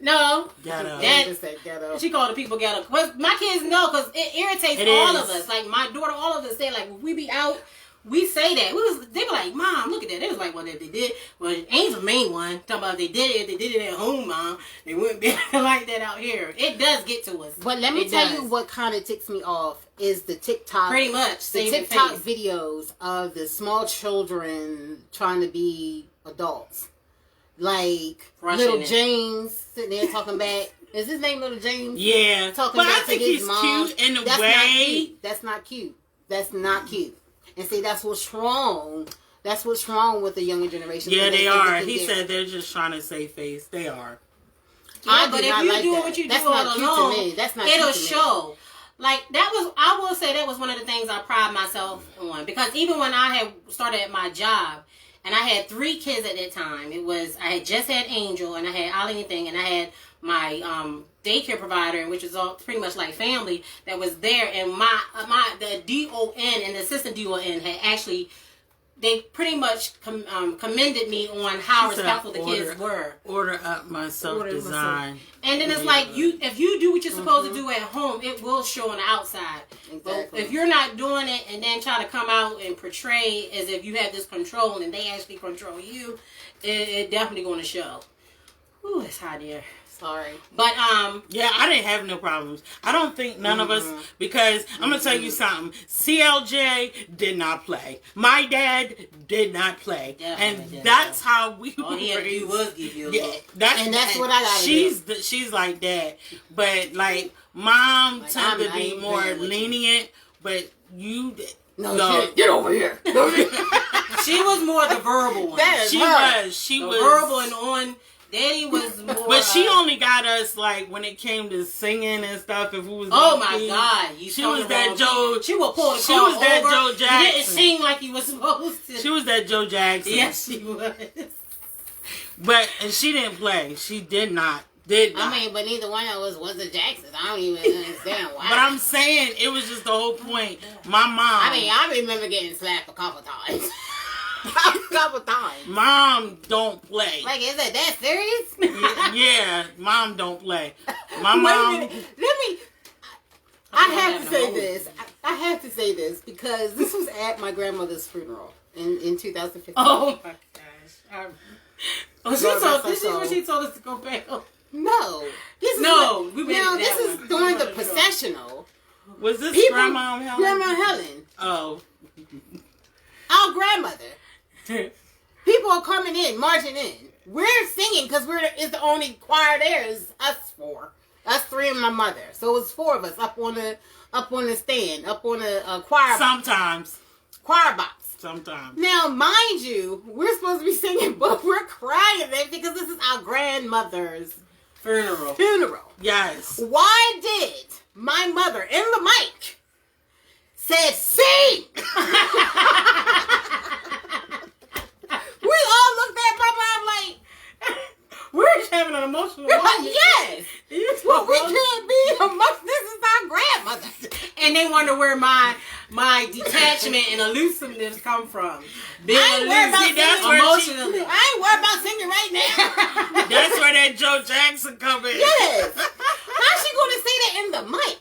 No, Ghetto. that- Just say ghetto. she called the people ghetto. But my kids know because it irritates It all is. of us. Like my daughter, all of us say like, if we be out, we say that. They were like, Mom, look at that. It was like, well, they did. Well, Angel main one talking about they did it at home, Mom. They wouldn't be like that out here. It does get to us. But let me tell you what kind of ticks me off is the TikTok. Pretty much. The TikTok videos of the small children trying to be adults. Like little James sitting there talking back. Is his name Little James? Yeah. Talking but back I think to his he's mom. cute in a That's way. Not cute. That's not cute. That's not cute. And see, that's what's wrong. That's what's wrong with the younger generation. Yeah, they are. He said they're just trying to save face. They are. Yeah, but if you do what you do all alone, that's not it'll cute to show. Like, that was, I will say that was one of the things I pride myself on. Because even when I had started at my job, and I had 3 kids at that time, I had just had Angel, and I had Ollie and thing, and I had my daycare provider, which was all pretty much like family, that was there, and the DON and the assistant DON had actually, they pretty much commended me on how respectful the kids were. Order up my self-design. And then it's like, if you do what you're supposed to do at home, it will show on the outside. Exactly. But if you're not doing it and then try to come out and portray as if you have this control and they actually control you, it definitely going to show. Ooh, it's hot here. Sorry. But, yeah, I didn't have no problems. I don't think none of us, because I'm going to tell you something. CLJ did not play. My dad did not play. And that's how we all he had to do was give you a look. That's what I got to do. She's like that. But, like, Mom tended to be more lenient, but you... No, get over here. She was more the verbal one. She was. Verbal and on... Daddy was more... But she only got us, like, when it came to singing and stuff, if we was... Oh, my God. She was that Joe... She would pull the She car was that over. Joe Jackson. He didn't sing like he was supposed to. She was that Joe Jackson. Yes, she was. And she didn't play. She did not. I mean, but neither one of us was the Jacksons. I don't even understand why. But I'm saying, it was just the whole point. My mom... I mean, I remember getting slapped a couple times. A couple times. Mom don't play. Like, is it that serious? Yeah, Mom don't play. My mom... Let me... I have to say this. I have to say this because this was at my grandmother's funeral in 2015. Oh, my gosh. This is what she told us to go back on. No. This is during the processional. Was this Grandma Helen? Grandma Helen. Oh. Our grandmother. People are coming in, marching in. We're singing because it's the only choir there is us 4. Us 3 and my mother. So it's 4 of us up on the stand, up on the choir Sometimes. Choir box. Sometimes. Now, mind you, we're supposed to be singing, but we're crying because this is our grandmother's funeral. Yes. Why did my mother in the mic said sing? We all looked at my mom like, we're just having an emotional moment. Yes. Well, we can't be emotional. This is our grandmother. And they wonder where my detachment and elusiveness come from. I ain't worried about singing emotionally. I ain't worried about singing right now. That's where that Joe Jackson come in. Yes. How's she going to say that in the mic?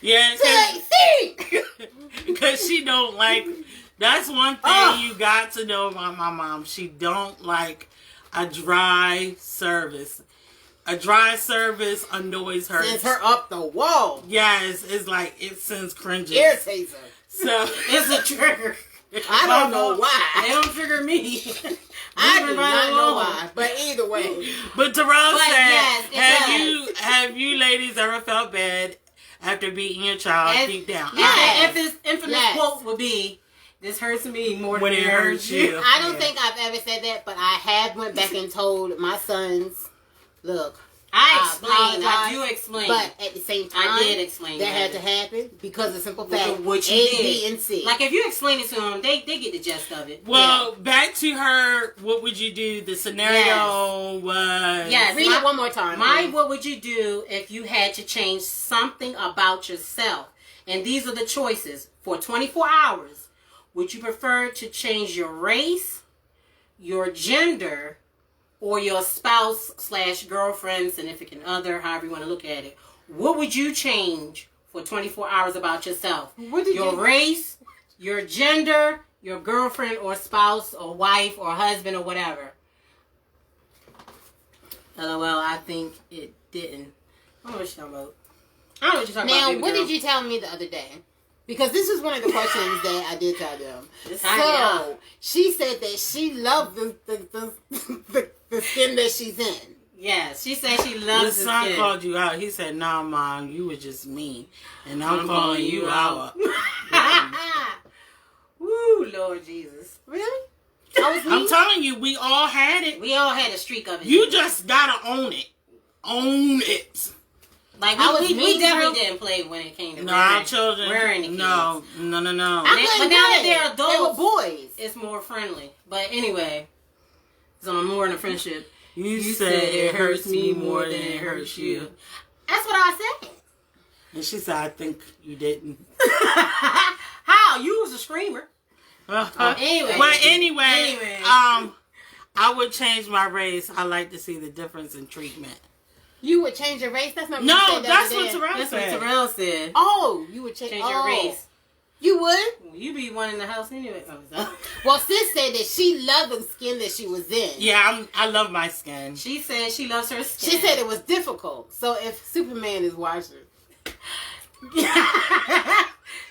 Yeah. Sing. Because she don't like... That's one thing you got to know about my mom. She don't like a dry service. A dry service annoys her. Sends her up the wall. Yes, it's like it sends cringes. Irritates her. So it's a trigger. I don't know why. They don't trigger me. I do not know why. But either way. But Terrell said, yes, have you ladies ever felt bad after beating your child deep down? If this infamous quote would be, this hurts me more than it hurts you. I don't think I've ever said that, but I have went back and told my sons, look, I do explain. But at the same time, I did explain that had to happen because of simple fact. What you A, did. B, and C. Like if you explain it to them, they get the gist of it. Well, back to her, what would you do? The scenario was... Yes, read it one more time. What would you do if you had to change something about yourself? And these are the choices. For 24 hours, would you prefer to change your race, your gender, or your spouse / girlfriend, significant other, however you want to look at it? What would you change for 24 hours about yourself? Your race, your gender, your girlfriend or spouse or wife or husband or whatever. LOL, I think it didn't. I don't know what you're talking about. I don't know what you're talking about. Now, what did you tell me the other day? Because this is one of the questions that I did tell them. So, she said that she loved the skin that she's in. Yes, she said she loves His son called you out. He said, "Nah, Mom, you were just me, and I'm calling you out." Woo, Lord Jesus. Really? I'm telling you, we all had it. We all had a streak of it. You just gotta own it. Own it. Like, we definitely didn't play when it came to our children. Wearing the kids. No. But now that they're adults, they were boys. It's more friendly. But anyway, it's on more than a friendship. You said it hurts me more than it hurts you. That's what I said. And she said, I think you didn't. How? You was a screamer. Anyway. But anyway, I would change my race. I like to see the difference in treatment. You would change your race? That's not what No, you said that's what Terrell That's said. what Terrell said. Oh, you would change your race. You would? You be one in the house anyway. Well, sis said that she loved the skin that she was in. Yeah, I love my skin. She said she loves her skin. She said it was difficult. So if Superman is watching.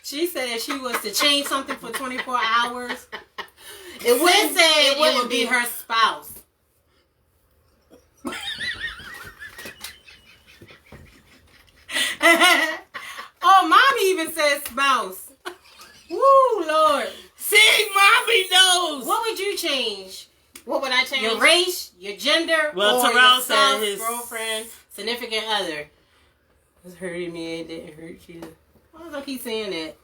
She said if she was to change something for 24 hours, it would be her spouse. Oh, Mommy even said spouse. Woo, Lord. See, Mommy knows. What would you change? What would I change? Your race, your gender, well, or Terrell your said spouse, his girlfriend, significant other. It's hurting me, it didn't hurt you. Why does I keep saying that?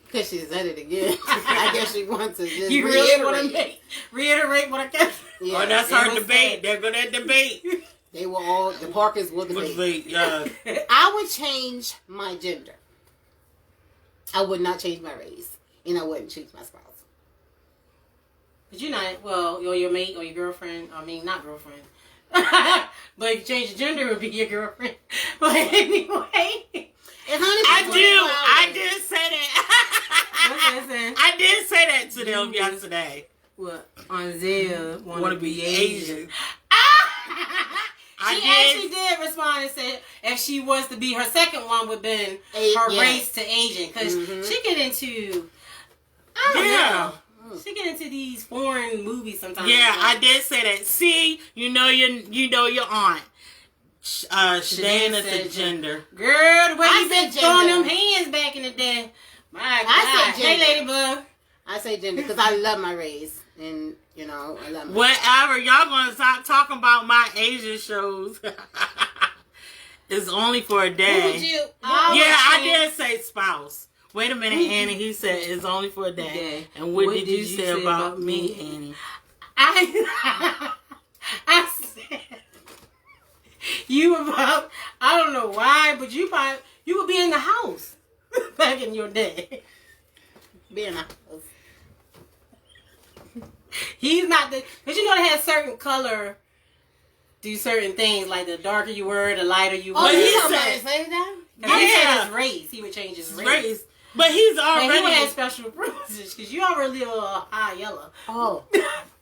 Because she said it again. I guess she wants to just you reiterate. really want to reiterate what I got? Yeah, oh, that's our debate. They're going to debate. They will all, the Parkers will debate. Yeah. I would change my gender. I would not change my race. And I wouldn't change my spouse. But you're not, well, or your mate or your girlfriend. I mean, not girlfriend. But if you change your gender, it would be your girlfriend. But anyway. I did say that. What's that saying? I did say that to them yesterday. What? Isaiah want to be Asian. She actually did respond and said if she was to be, her second one would have been her race to Asian. Because she get into, I don't know. She get into these foreign movies sometimes. Yeah, I did say that. See, you know your aunt. Shadana said gender. Girl, the way you been throwing them hands back in the day. My God. I said gender. Hey, Ladybug. I say gender because I love my race. And, you know, I love my whatever. Y'all gonna stop talking about my Asian shows. It's only for a day. Who would you? I did say spouse. Wait a minute, Annie. He said it's only for a day. And what did you say about me, Annie? I said you about, I don't know why, but you would be in the house back in your day. Be in the house. He's not the, but you know they have certain color do certain things, like the darker you were, the lighter you were. Oh, he said that? He said his race. He would change his race. But he's already. But he would have special privileges because you already live a high yellow. Oh.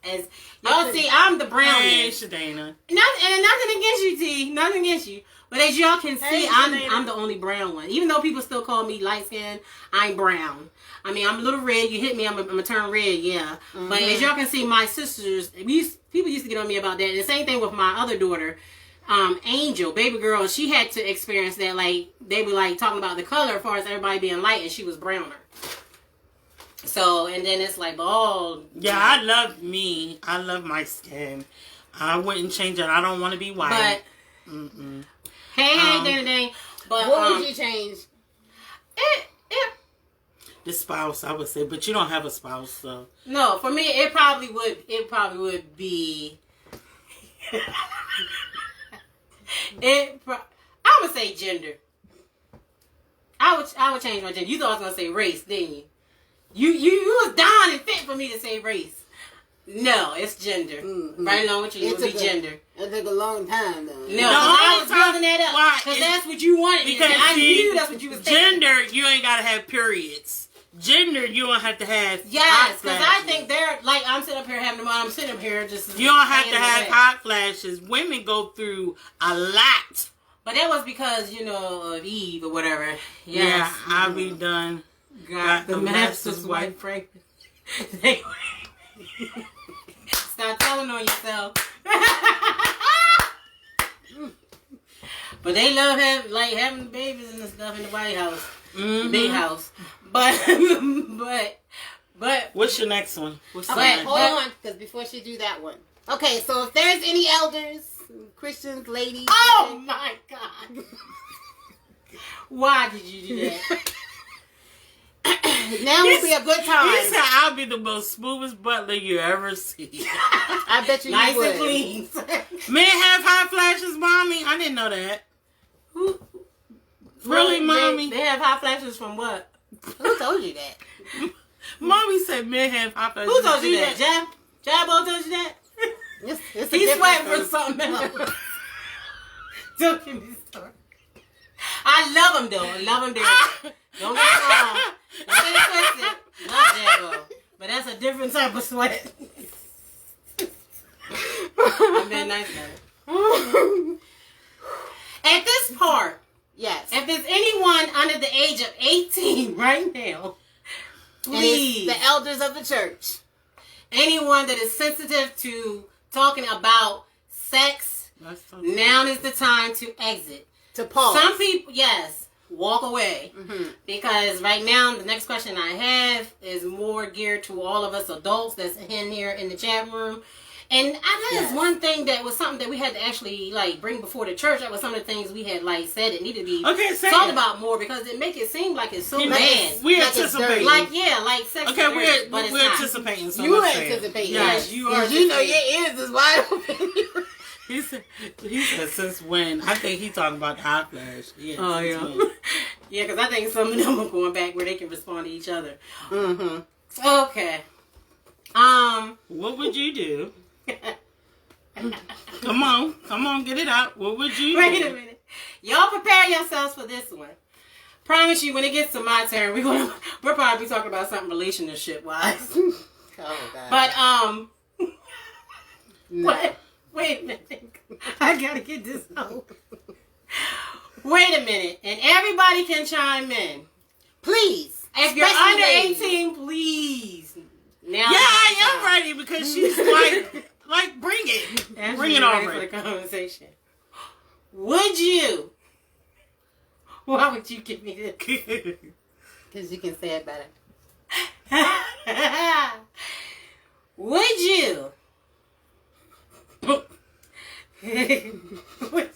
As y'all see, I'm the brown. Hey, Shadana. And nothing against you, T. Nothing against you. But as y'all can see, I'm the only brown one. Even though people still call me light skinned, I'm brown. I mean, I'm a little red. You hit me, I'm gonna turn red, yeah. Mm-hmm. But as y'all can see, my sisters, people used to get on me about that. And the same thing with my other daughter, Angel, baby girl. She had to experience that. Like, they were like talking about the color as far as everybody being light, and she was browner. So, and then it's like, yeah, I love me. I love my skin. I wouldn't change it. I don't want to be white. But, hey, dang. But, what would you change? The spouse, I would say, but you don't have a spouse, so. No, for me, it probably would be. I would say gender. I would change my gender. You thought I was gonna say race, didn't you? You was dying and fit for me to say race. No, it's gender. Mm-hmm. Right along with you, it would be gender. It took a long time, though. No, I was building that up because that's what you wanted. Because I knew that's what you was saying. Gender, you ain't gotta have periods. gender, you don't have to have Yes, hot because flashes. I think they're like I'm sitting up here having them on. I'm sitting up here just. You don't have to playing have away. hot flashes. Women go through a lot. But that was because of Eve or whatever. Yes. Yeah, I'll be done. Got the master's white fragrance. Stop telling on yourself. But they love having babies and stuff in the White House, Mm-hmm. big house. But What's your next one? What's the Okay, next hold one? on, because before she do that one. Okay, so if there's any elders, Christians, ladies. oh my God, why did you do that? Now would be a good He time. said I'll be the most smoothest butler you ever see. I bet you Nice would. and clean. Men have hot flashes, mommy. I didn't know that. Who- Really, They- mommy? They have hot flashes from what? Who told you that? Mommy said men have hot flashes. Who told you See that? Jabbo told you that? It's a He's different sweating for thing. something else. Don't give me started. I love him though. I love him there. Don't get me wrong. Don't get it twisted. Love Jabbo. But that's a different type of sweat. I'm being nice about it. At this part, Yes. if there's anyone under the age of 18 right now, And it's please, the elders of the church. anyone that is sensitive to talking about sex, That's so now is the time to exit. To pause. Some people, yes, walk away. Mhm. Because right now, the next question I have is more geared to all of us adults that's in here in the chat room. And that is Yes. one thing that was something that we had to actually bring before the church. That was some of the things we had said that needed to be Okay, say talked it. about more because it make it seem like it's so You know, bad. we Like it's anticipate. dirty. Like sex. Okay, is dirty, but it's we're not. anticipating. So You let's say it. anticipate. Yes, you are. You know your ears is wide open. He said since when? I think he's talking about the hot flash. Yeah. Oh since yeah, when. yeah. Because I think some of them are going back where they can respond to each other. Mm-hmm. Okay. What would you do? Come on, get it out. What would you Wait do? a minute. Y'all prepare yourselves for this one. Promise you, when it gets to my turn, we're probably talking about something relationship wise. Oh God. But No. what? Wait a minute. I gotta get this out. Wait a minute, and everybody can chime in. Please. If you're Especially under ladies. 18, please. Now Yeah, I am ready because she's like, bring it. Bring it ready over. for the conversation. Would you? Why would you give me this? Because you can say it better. Would you? Would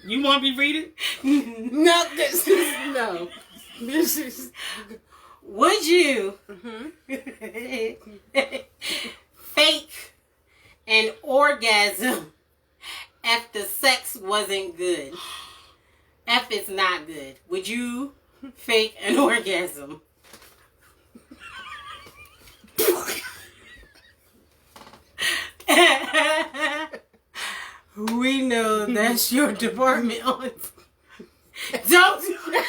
You want me to read it? No. This is, no. This is. Would you fake an orgasm if the sex wasn't good? If it's not good, would you fake an orgasm? We know that's your department. Don't do that.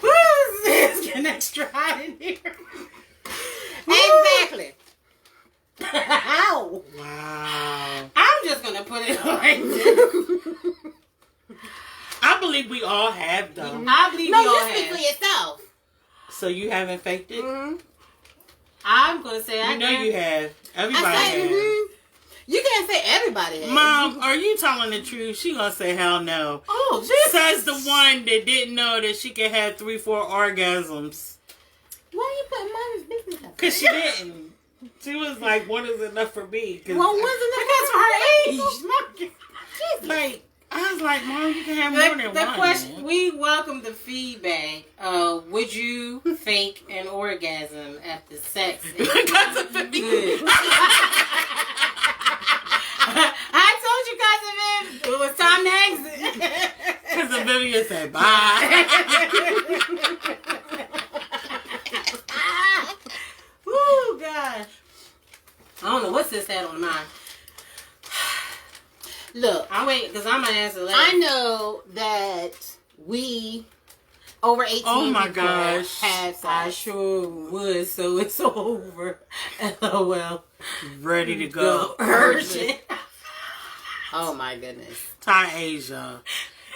Who's getting extra hot in here? Exactly. Ow! Wow. I'm just gonna put it right there. I believe we all have though. I believe No, we all you speak for have. yourself. So you haven't faked it? Mm-hmm. I'm gonna say I You know can. you have. Everybody I said, has. You can't say everybody has. Mom, are you telling the truth? She gonna say hell no. Oh, Jesus. Says the one that didn't know that she could have 3-4 orgasms. Why are you putting mama's business up? Cause she didn't. She was like, "What is enough for me?" Cause Well, wasn't Because of her age. like I was like, "Mom, you can have more than The one." question, man. we welcome the feedback. Would you fake an orgasm after sex? Because of me. Good. I told you, Cousin Viv, it was time to exit. Because of Vivian said bye. Woo, God. I don't know what sis had on mine. Look, I'm waiting because I'm gonna answer later. I know that we over 18 Oh my people gosh. have I sex. sure would, so it's over. LOL. Ready to go. Urgent. Oh my goodness. Thai Asia.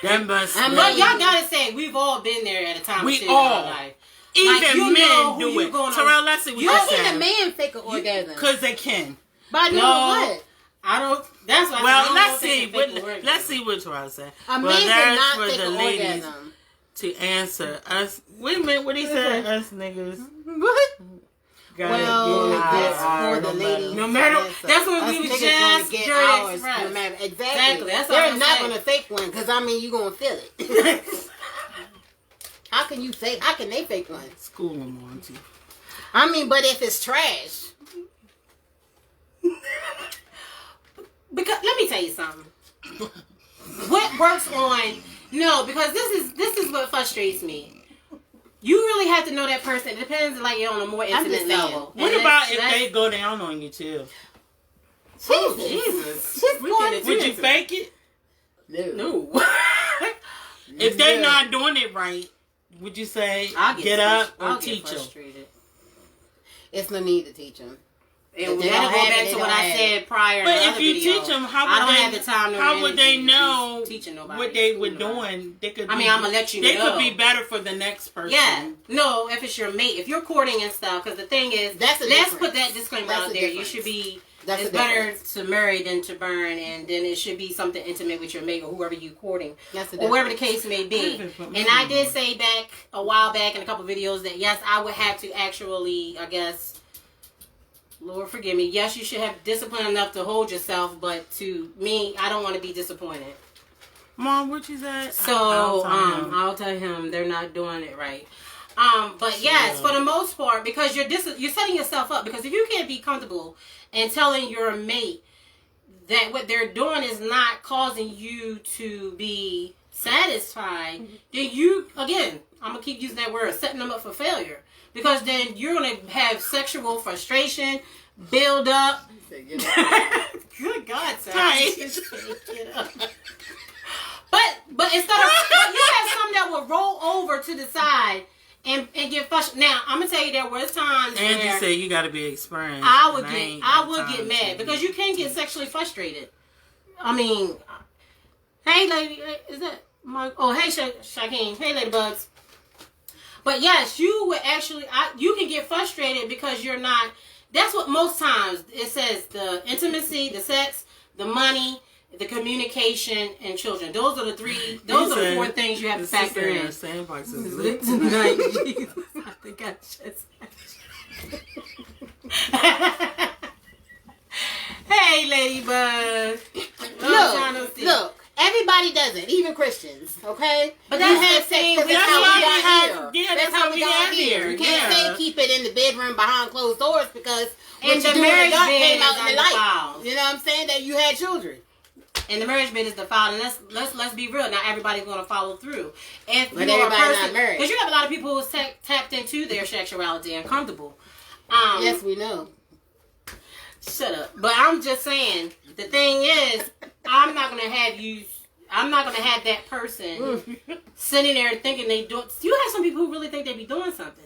That must I mean, But y'all gotta say, we've all been there at a time. We or two in our all. life. even like, you know men who do you it. gonna- Terrell, let's see what How you can a say. man fake an orgasm? Because they can. By doing No. what? I don't. That's why. Well, I let's don't see. think it's fake Let's see what Terrell said. A Well, man there's cannot for fake the an ladies orgasm. to answer us. Wait a minute, what he said? Us niggas. What? Gotta Well, get that's our for the no ladies. No matter- that's what us we was niggas just gonna get during ours Express. no matter. Exactly. Exactly, that's what They're I'm not saying. gonna fake one because I mean you gonna feel it. How can you fake? How can they fake one? School them on to. I mean, but if it's trash, Because let me tell you something. What works on because this is what frustrates me. You really have to know that person. It depends, like you're on a more I'm intimate just saying. level. What And about if that's- they go down on you too? Jesus? She's We going getting Would you into- fake it? No. If they're Yeah. not doing it right, would you say I'll get up or I'll get teach them? frustrated. it's no need to teach them. And If we they gotta don't go have it, back they to don't what I have said prior. But in the if other you video. teach them, how I don't would have they? the time. nor How the would they energy to be know teaching nobody what they were fooling around. doing? They could. I mean, I'm gonna let you They know. could be better for the next person. Yeah, no, if it's your mate, if you're courting and stuff, because the thing is, That's a let's difference. put that disclaimer That's out a there. You difference. should be. That's It's a better difference. to marry than to burn, and then it should be something intimate with your mate or whoever you courting, That's a or whatever the difference. case may be. Different from And I did say back a while back in a couple videos that yes, I would have to actually, I guess. Lord forgive me. Yes, you should have discipline enough to hold yourself, but to me, I don't want to be disappointed. Mom, what you said? So I'll tell him they're not doing it right. But yes, Yeah. for the most part, because you're setting yourself up. Because if you can't be comfortable in telling your mate that what they're doing is not causing you to be satisfied, then you again, I'm gonna keep using that word, setting them up for failure. Because then you're gonna have sexual frustration build up. Good God, sir. Hi. But instead of you have some that will roll over to the side and get frustrated. Now I'm gonna tell you there was times Angie where said you got to be experienced. I would and ain't I got would time get mad to because be- you can get sexually frustrated. I mean, hey lady, is that my? Oh hey Shakeen, hey ladybugs. But yes, you would actually you can get frustrated because you're not. That's what most times it says: the intimacy, the sex, the money, the communication, and children. Those are the three. Those are the four things you have to factor in. The Sandbox is Lit lit. tonight, Jesus. I think I just. Hey, Ladybug. Look. Everybody does it, even Christians. Okay, But You that's have the thing, sex 'cause that's that's how why we we got have- here. yeah, that's how we got got here. You can't Yeah. say keep it in the bedroom behind closed doors because And what the you do in marriage the dark bed came is out in the light. undefiled. You know what I'm saying? That you had children. And the marriage bed is defiled, and let's be real. Not everybody's going to follow through. If But you are a everybody not person, married. because you have a lot of people who's tapped into their sexuality and comfortable. Yes, we know. Shut up. But I'm just saying, the thing is, I'm not going to have that person sitting there thinking they do. You have some people who really think they be doing something.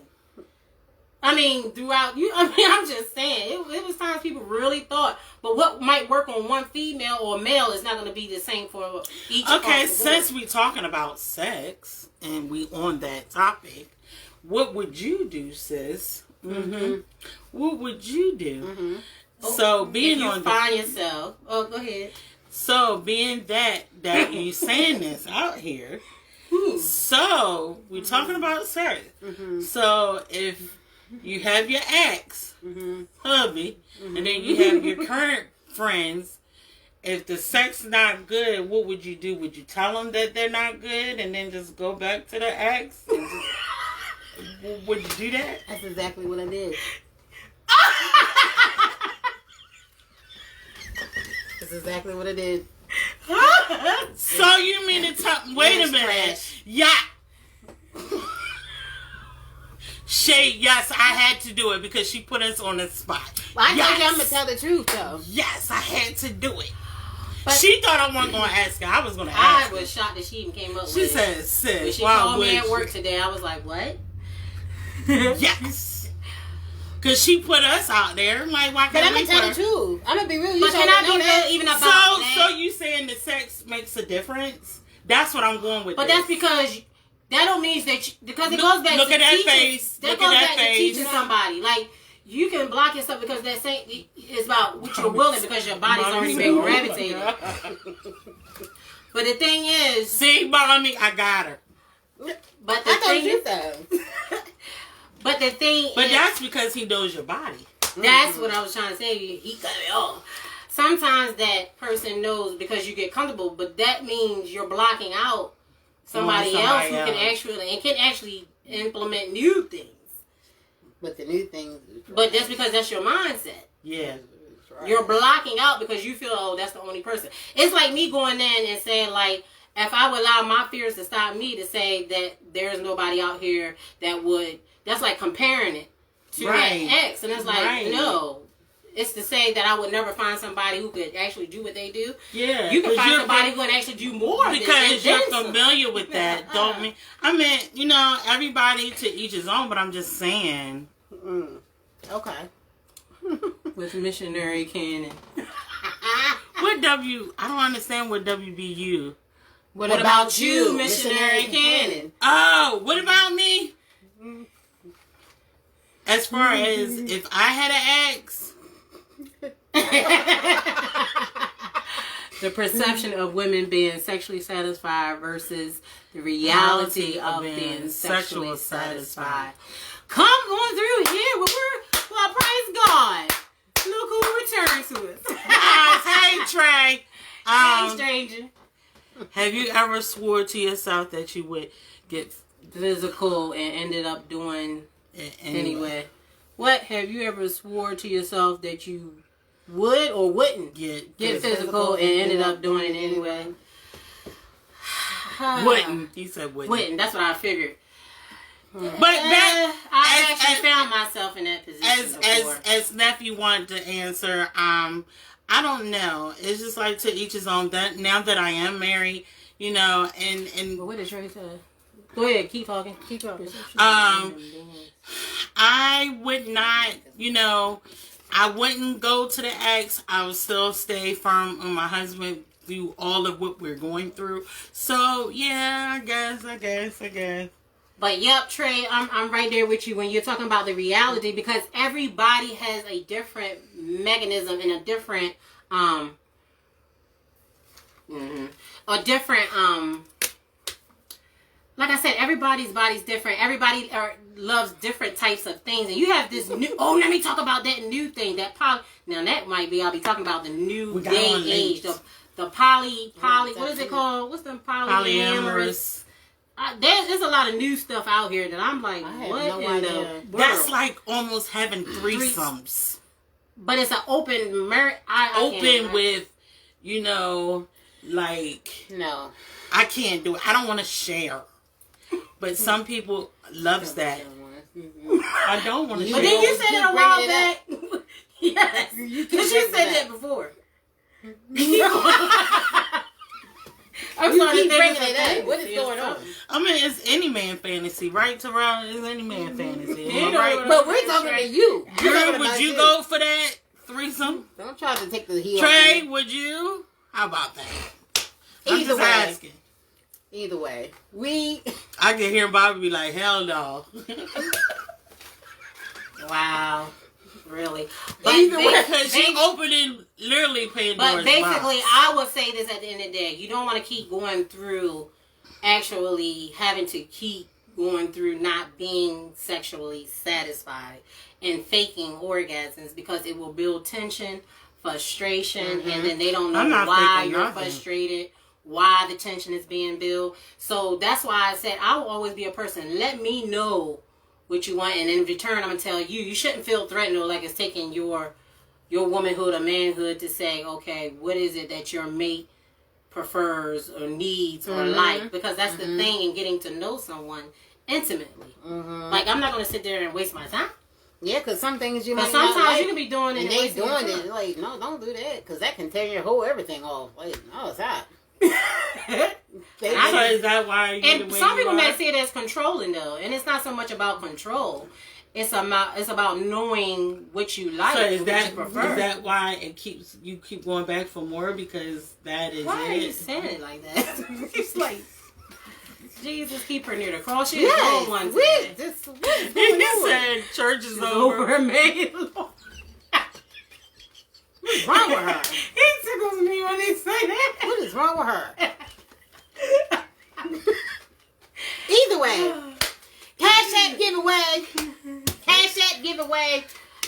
I mean, I'm just saying, it was times people really thought, but what might work on one female or male is not going to be the same for each. Okay, across the board. since we talking about sex and we on that topic, what would you do, sis? Mm-hmm. What would you do? Mm-hmm. So being if you on find yourself, go ahead. so being that you saying this out here, so we talking about sex. Mm-hmm. So if you have your ex, Mm-hmm. hubby, and then you have your current friends. If the sex not good, what would you do? Would you tell them that they're not good and then just go back to the ex? And would you do that? That's exactly what I did. That's exactly what I did. So you mean to tell? Wait a minute. Trash. Yeah. Shay, yes, I had to do it because she put us on the spot. Well, I told you Yes. I'm gonna tell the truth though. Yes, I had to do it. She thought I wasn't going to ask her. I was going to I ask her. was shocked that she even came up with She it. said, When sis, she why called would me at you? work today, I was like, what? Yes. Because she put us out there. I'm like, why But can't I'm we gonna tell put the truth. I'm gonna be real. You But can I know that? be real even about that? So you saying that sex makes a difference? That's what I'm going with. But this. that's because that don't mean that because it goes back look to at that teaching. face. That Look goes at that back to face. teaching somebody. Like you can block yourself because that same is about what you're willing because your body's already been gravitated. But the thing is, See, mommy, I got her. but the I thought thing you is, said. but the thing But is, that's because he knows your body. that's what I was trying to say. He cut it off. Sometimes that person knows because you get comfortable, but that means you're blocking out somebody else who can actually implement new things. But the new things. But that's because that's your mindset. Yeah. Right. You're blocking out because you feel, oh, that's the only person. It's like me going in and saying, like, if I would allow my fears to stop me to say that there's nobody out here that would, that's like comparing it to Right. that ex. And it's like, Right. no. It's to say that I would never find somebody who could actually do what they do. Yeah. You can 'cause find you're somebody who can actually do more than because that. you're familiar with that, don't mean. I mean, you know, everybody to each his own. But I'm just saying. Okay. With missionary canon. What I don't understand what WBU. What about you, missionary canon? Oh, what about me? As far as if I had an ex, The perception of women being sexually satisfied versus the reality of being sexually satisfied. Come on through here. Well, praise God. Look who returned to us. hey Trey, Hey, stranger. have you ever swore to yourself that you would get Physical and ended up doing it anyway? What have you ever swore to yourself that you would or wouldn't Get physical and ended up doing it anyway? Wouldn't. He said wouldn't. Wouldn't. That's what I figured. But that I actually found myself in that position before. as nephew wanted to answer, I don't know. It's just like to each his own. That now that I am married, you know, and But what did Trey say? Go ahead, keep talking. Keep talking. I would not, you know, I wouldn't go to the ex. I would still stay firm on my husband through all of what we're going through. So yeah, I guess. But yep, Trey, I'm right there with you when you're talking about the reality because everybody has a different mechanism and a different like I said, everybody's body's different. Everybody loves different types of things, and you have this new. Oh, let me talk about that new thing. That now that might be. I'll be talking about the new day age. The poly. What is it called? What's the polyamorous? There's a lot of new stuff out here that I'm like, what in the world? That's like almost having threesomes. But it's an open with, you know, like No. I can't do it. I don't want to share. But some people loves that. I don't want to share. But then you said it a while back. Yes. Because you said that before. I'm sorry, keep bringing it up. What is going on? I mean, it's any man fantasy, right, Terrell? It's any man fantasy. Am I right? But we're talking to you. Drew, would you go for that threesome? Don't try to take the heel. Trey, would you? How about that? I'm Either just way. asking. Either way. I can hear Bobby be like, hell no. Wow. Really? But Either way, because she opening literally Pandora's But basically, box. I would say this at the end of the day. You don't want to keep going through actually having to keep going through not being sexually satisfied and faking orgasms because it will build tension, frustration, and then they don't know why you're frustrated, why the tension is being built. So that's why I said I will always be a person. Let me know what you want, and in return, I'm gonna tell you. You shouldn't feel threatened or like it's taking your womanhood or manhood to say, okay, what is it that your mate prefers or needs or like? Because that's the thing in getting to know someone intimately. Like I'm not gonna sit there and waste my time. Yeah, because some things you might Because sometimes not like, you can be doing it and they doing it. Like, no, don't do that, because that can tear your whole everything off. Like, no, it's hot. So is that why? And some people may see it as controlling, though, and it's not so much about control. It's about knowing what you like. So what you prefer. is that why you keep going back for more, because that is why it? Are you saying it like that? It's like Jesus, keep her near the cross. She Yes, is going one today. He said church is over. Man. What's wrong with her? He tickles me when he say that. What is wrong with her? Either way, Cash App giveaway. Cash App giveaway.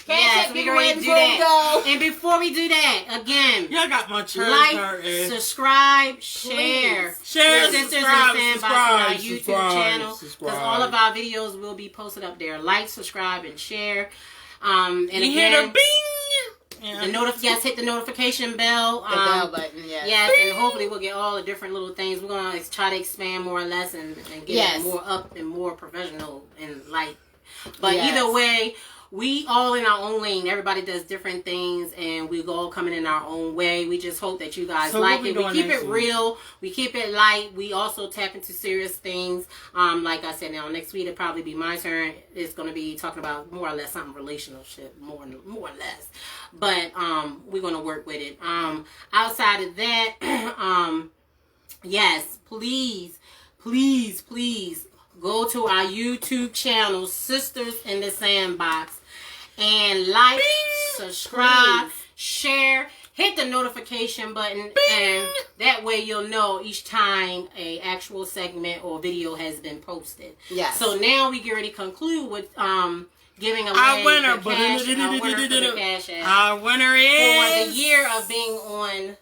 Cash App giveaway before we go. And before we do that, again, Y'all got my church. like, subscribe, share. Share, Sisters in the subscribe, Sandbox on our YouTube subscribe, channel. Because all of our videos will be posted up there. Like, subscribe, and share. And you again, hear the bing? Yes, hit the notification bell. The bell button, yes. Yes, and hopefully we'll get all the different little things. We're going to try to expand more or less and get it more up and more professional and light. But either way, we all in our own lane. Everybody does different things, and we all coming in our own way. We just hope that you guys like it. We keep it real. We keep it light. We also tap into serious things. Like I said, now next week it'll probably be my turn. It's going to be talking about more or less something relationship, more or less. But we're going to work with it. Outside of that, yes, please go to our YouTube channel, Sisters in the Sandbox, and like, subscribe, share, hit the notification button, and that way you'll know each time a actual segment or video has been posted. Yes. So now we get ready to conclude with giving away our winner. the cash app. Our winner is for the year of being on.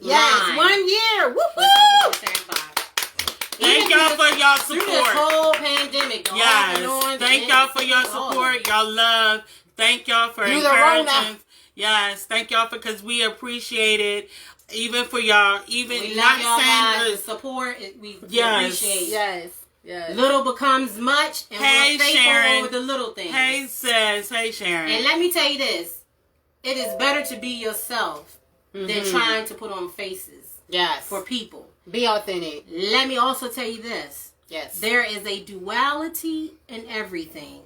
Yes, line. 1 year. Woo-hoo! Thank y'all for y'all Through support. this whole pandemic. Yes. Thank y'all for your support, y'all love. Thank y'all for encouraging. Yes. Thank y'all because we appreciate it. Even for y'all, we love y'all guys. The support, we appreciate. Yes. Little becomes much, and we're faithful Sharon. over the little things. Hey, sis. Hey, Sharon. And let me tell you this: it is better to be yourself than trying to put on faces. Yes. For people. Be authentic. Let me also tell you this. Yes. There is a duality in everything.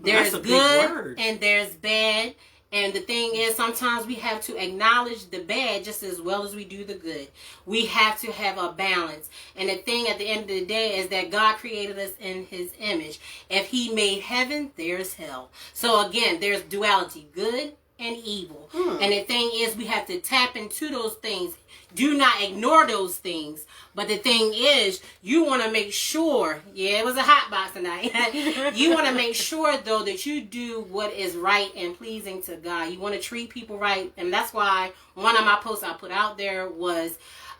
There's That's a good big word. and there's bad. And the thing is, sometimes we have to acknowledge the bad just as well as we do the good. We have to have a balance. And the thing at the end of the day is that God created us in his image. If he made heaven, there's hell. So again, there's duality, good and evil. And the thing is, we have to tap into those things. Do not ignore those things. But the thing is, you want to make sure, it was a hot box tonight. You want to make sure, though, that you do what is right and pleasing to God. You want to treat people right. And that's why one of my posts I put out there was,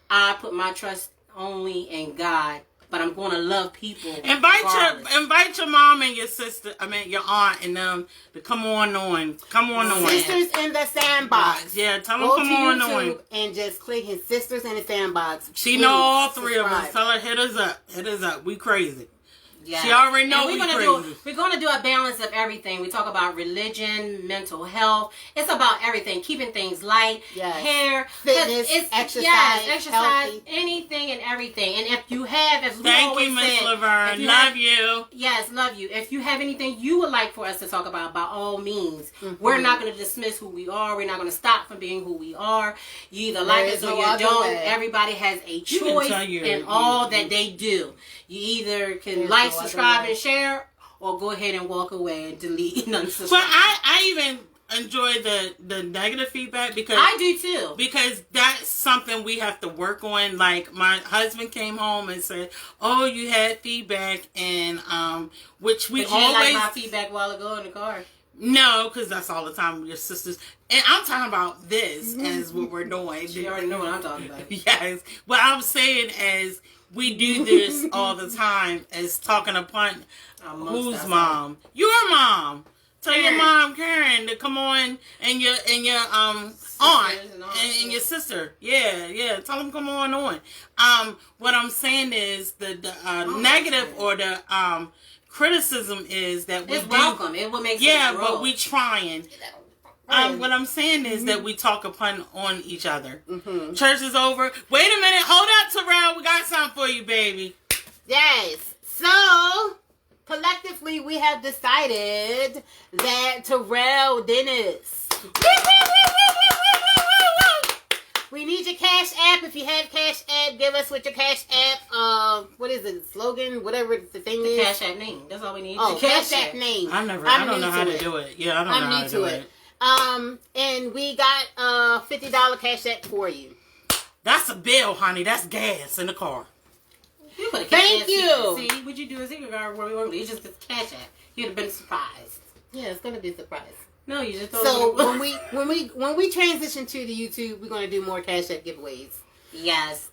I put my trust only in God. But I'm going to love people. Invite your mom and your sister. Your aunt and them to come on. Come on. Sisters in the Sandbox. Yeah, tell them Go come to on. YouTube and just click his Sisters in the Sandbox. She know all three of us. Tell her hit us up. We crazy. Yeah. She already know we're going to do a balance of everything. We talk about religion, mental health. It's about everything. Keeping things light, hair, fitness, exercise, healthy. Anything and everything. And if you have, as we Thank always you, Miss said, Laverne. Love you. Yes, love you. If you have anything you would like for us to talk about, by all means. We're not going to dismiss who we are. We're not going to stop from being who we are. You either like us or you don't. Everybody has a choice in all that they do. You either can subscribe, and share, or go ahead and walk away and delete and unsubscribe. But I even enjoy the negative feedback because I do too. Because that's something we have to work on. Like my husband came home and said, "Oh, you had feedback," and which we but you always didn't like my feedback a while ago in the car. No, because that's all the time with your sisters. And I'm talking about this as what we're doing. You already know what I'm talking about. Yes. What I'm saying is we do this all the time as talking upon whose mom? Your mom. Tell your mom, Karen, to come on and your aunt and your sister. Yeah. Tell them come on. What I'm saying is the negative or the criticism is that we It's welcome. It will make yeah, us grow. but we trying. What I'm saying is that we talk on each other. Church is over. Wait a minute. Hold up, Terrell. We got something for you, baby. Yes. So, collectively, we have decided that Terrell Dennis. We need your Cash App. If you have Cash App, give us with your Cash App. What is it? Slogan? Whatever the thing is. Cash App name. That's all we need. Oh, The Cash App name. I don't know how to do it. Yeah, I don't know how to do it. And we got a $50 Cash App for you. That's a bill, honey. That's gas in the car. You put a Thank you. See, what you do is you guard where we were. It's just a Cash App. You'd have been surprised. Yeah, it's gonna be a surprise. No, you just throw So it when we transition to the YouTube, we're gonna do more Cash App giveaways. Yes.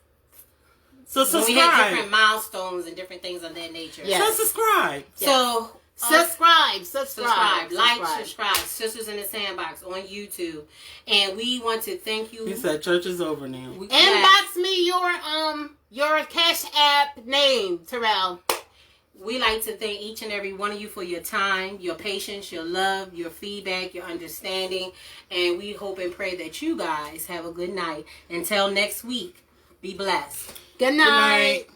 So When we have subscribe. different milestones and different things of that nature. Yeah. So subscribe. So Subscribe. like, subscribe. Sisters in the Sandbox on YouTube, and we want to thank you. He said church is over now. Inbox me your Cash App name, Terrell. We like to thank each and every one of you for your time, your patience, your love, your feedback, your understanding, and we hope and pray that you guys have a good night. Until next week, be blessed. Good night.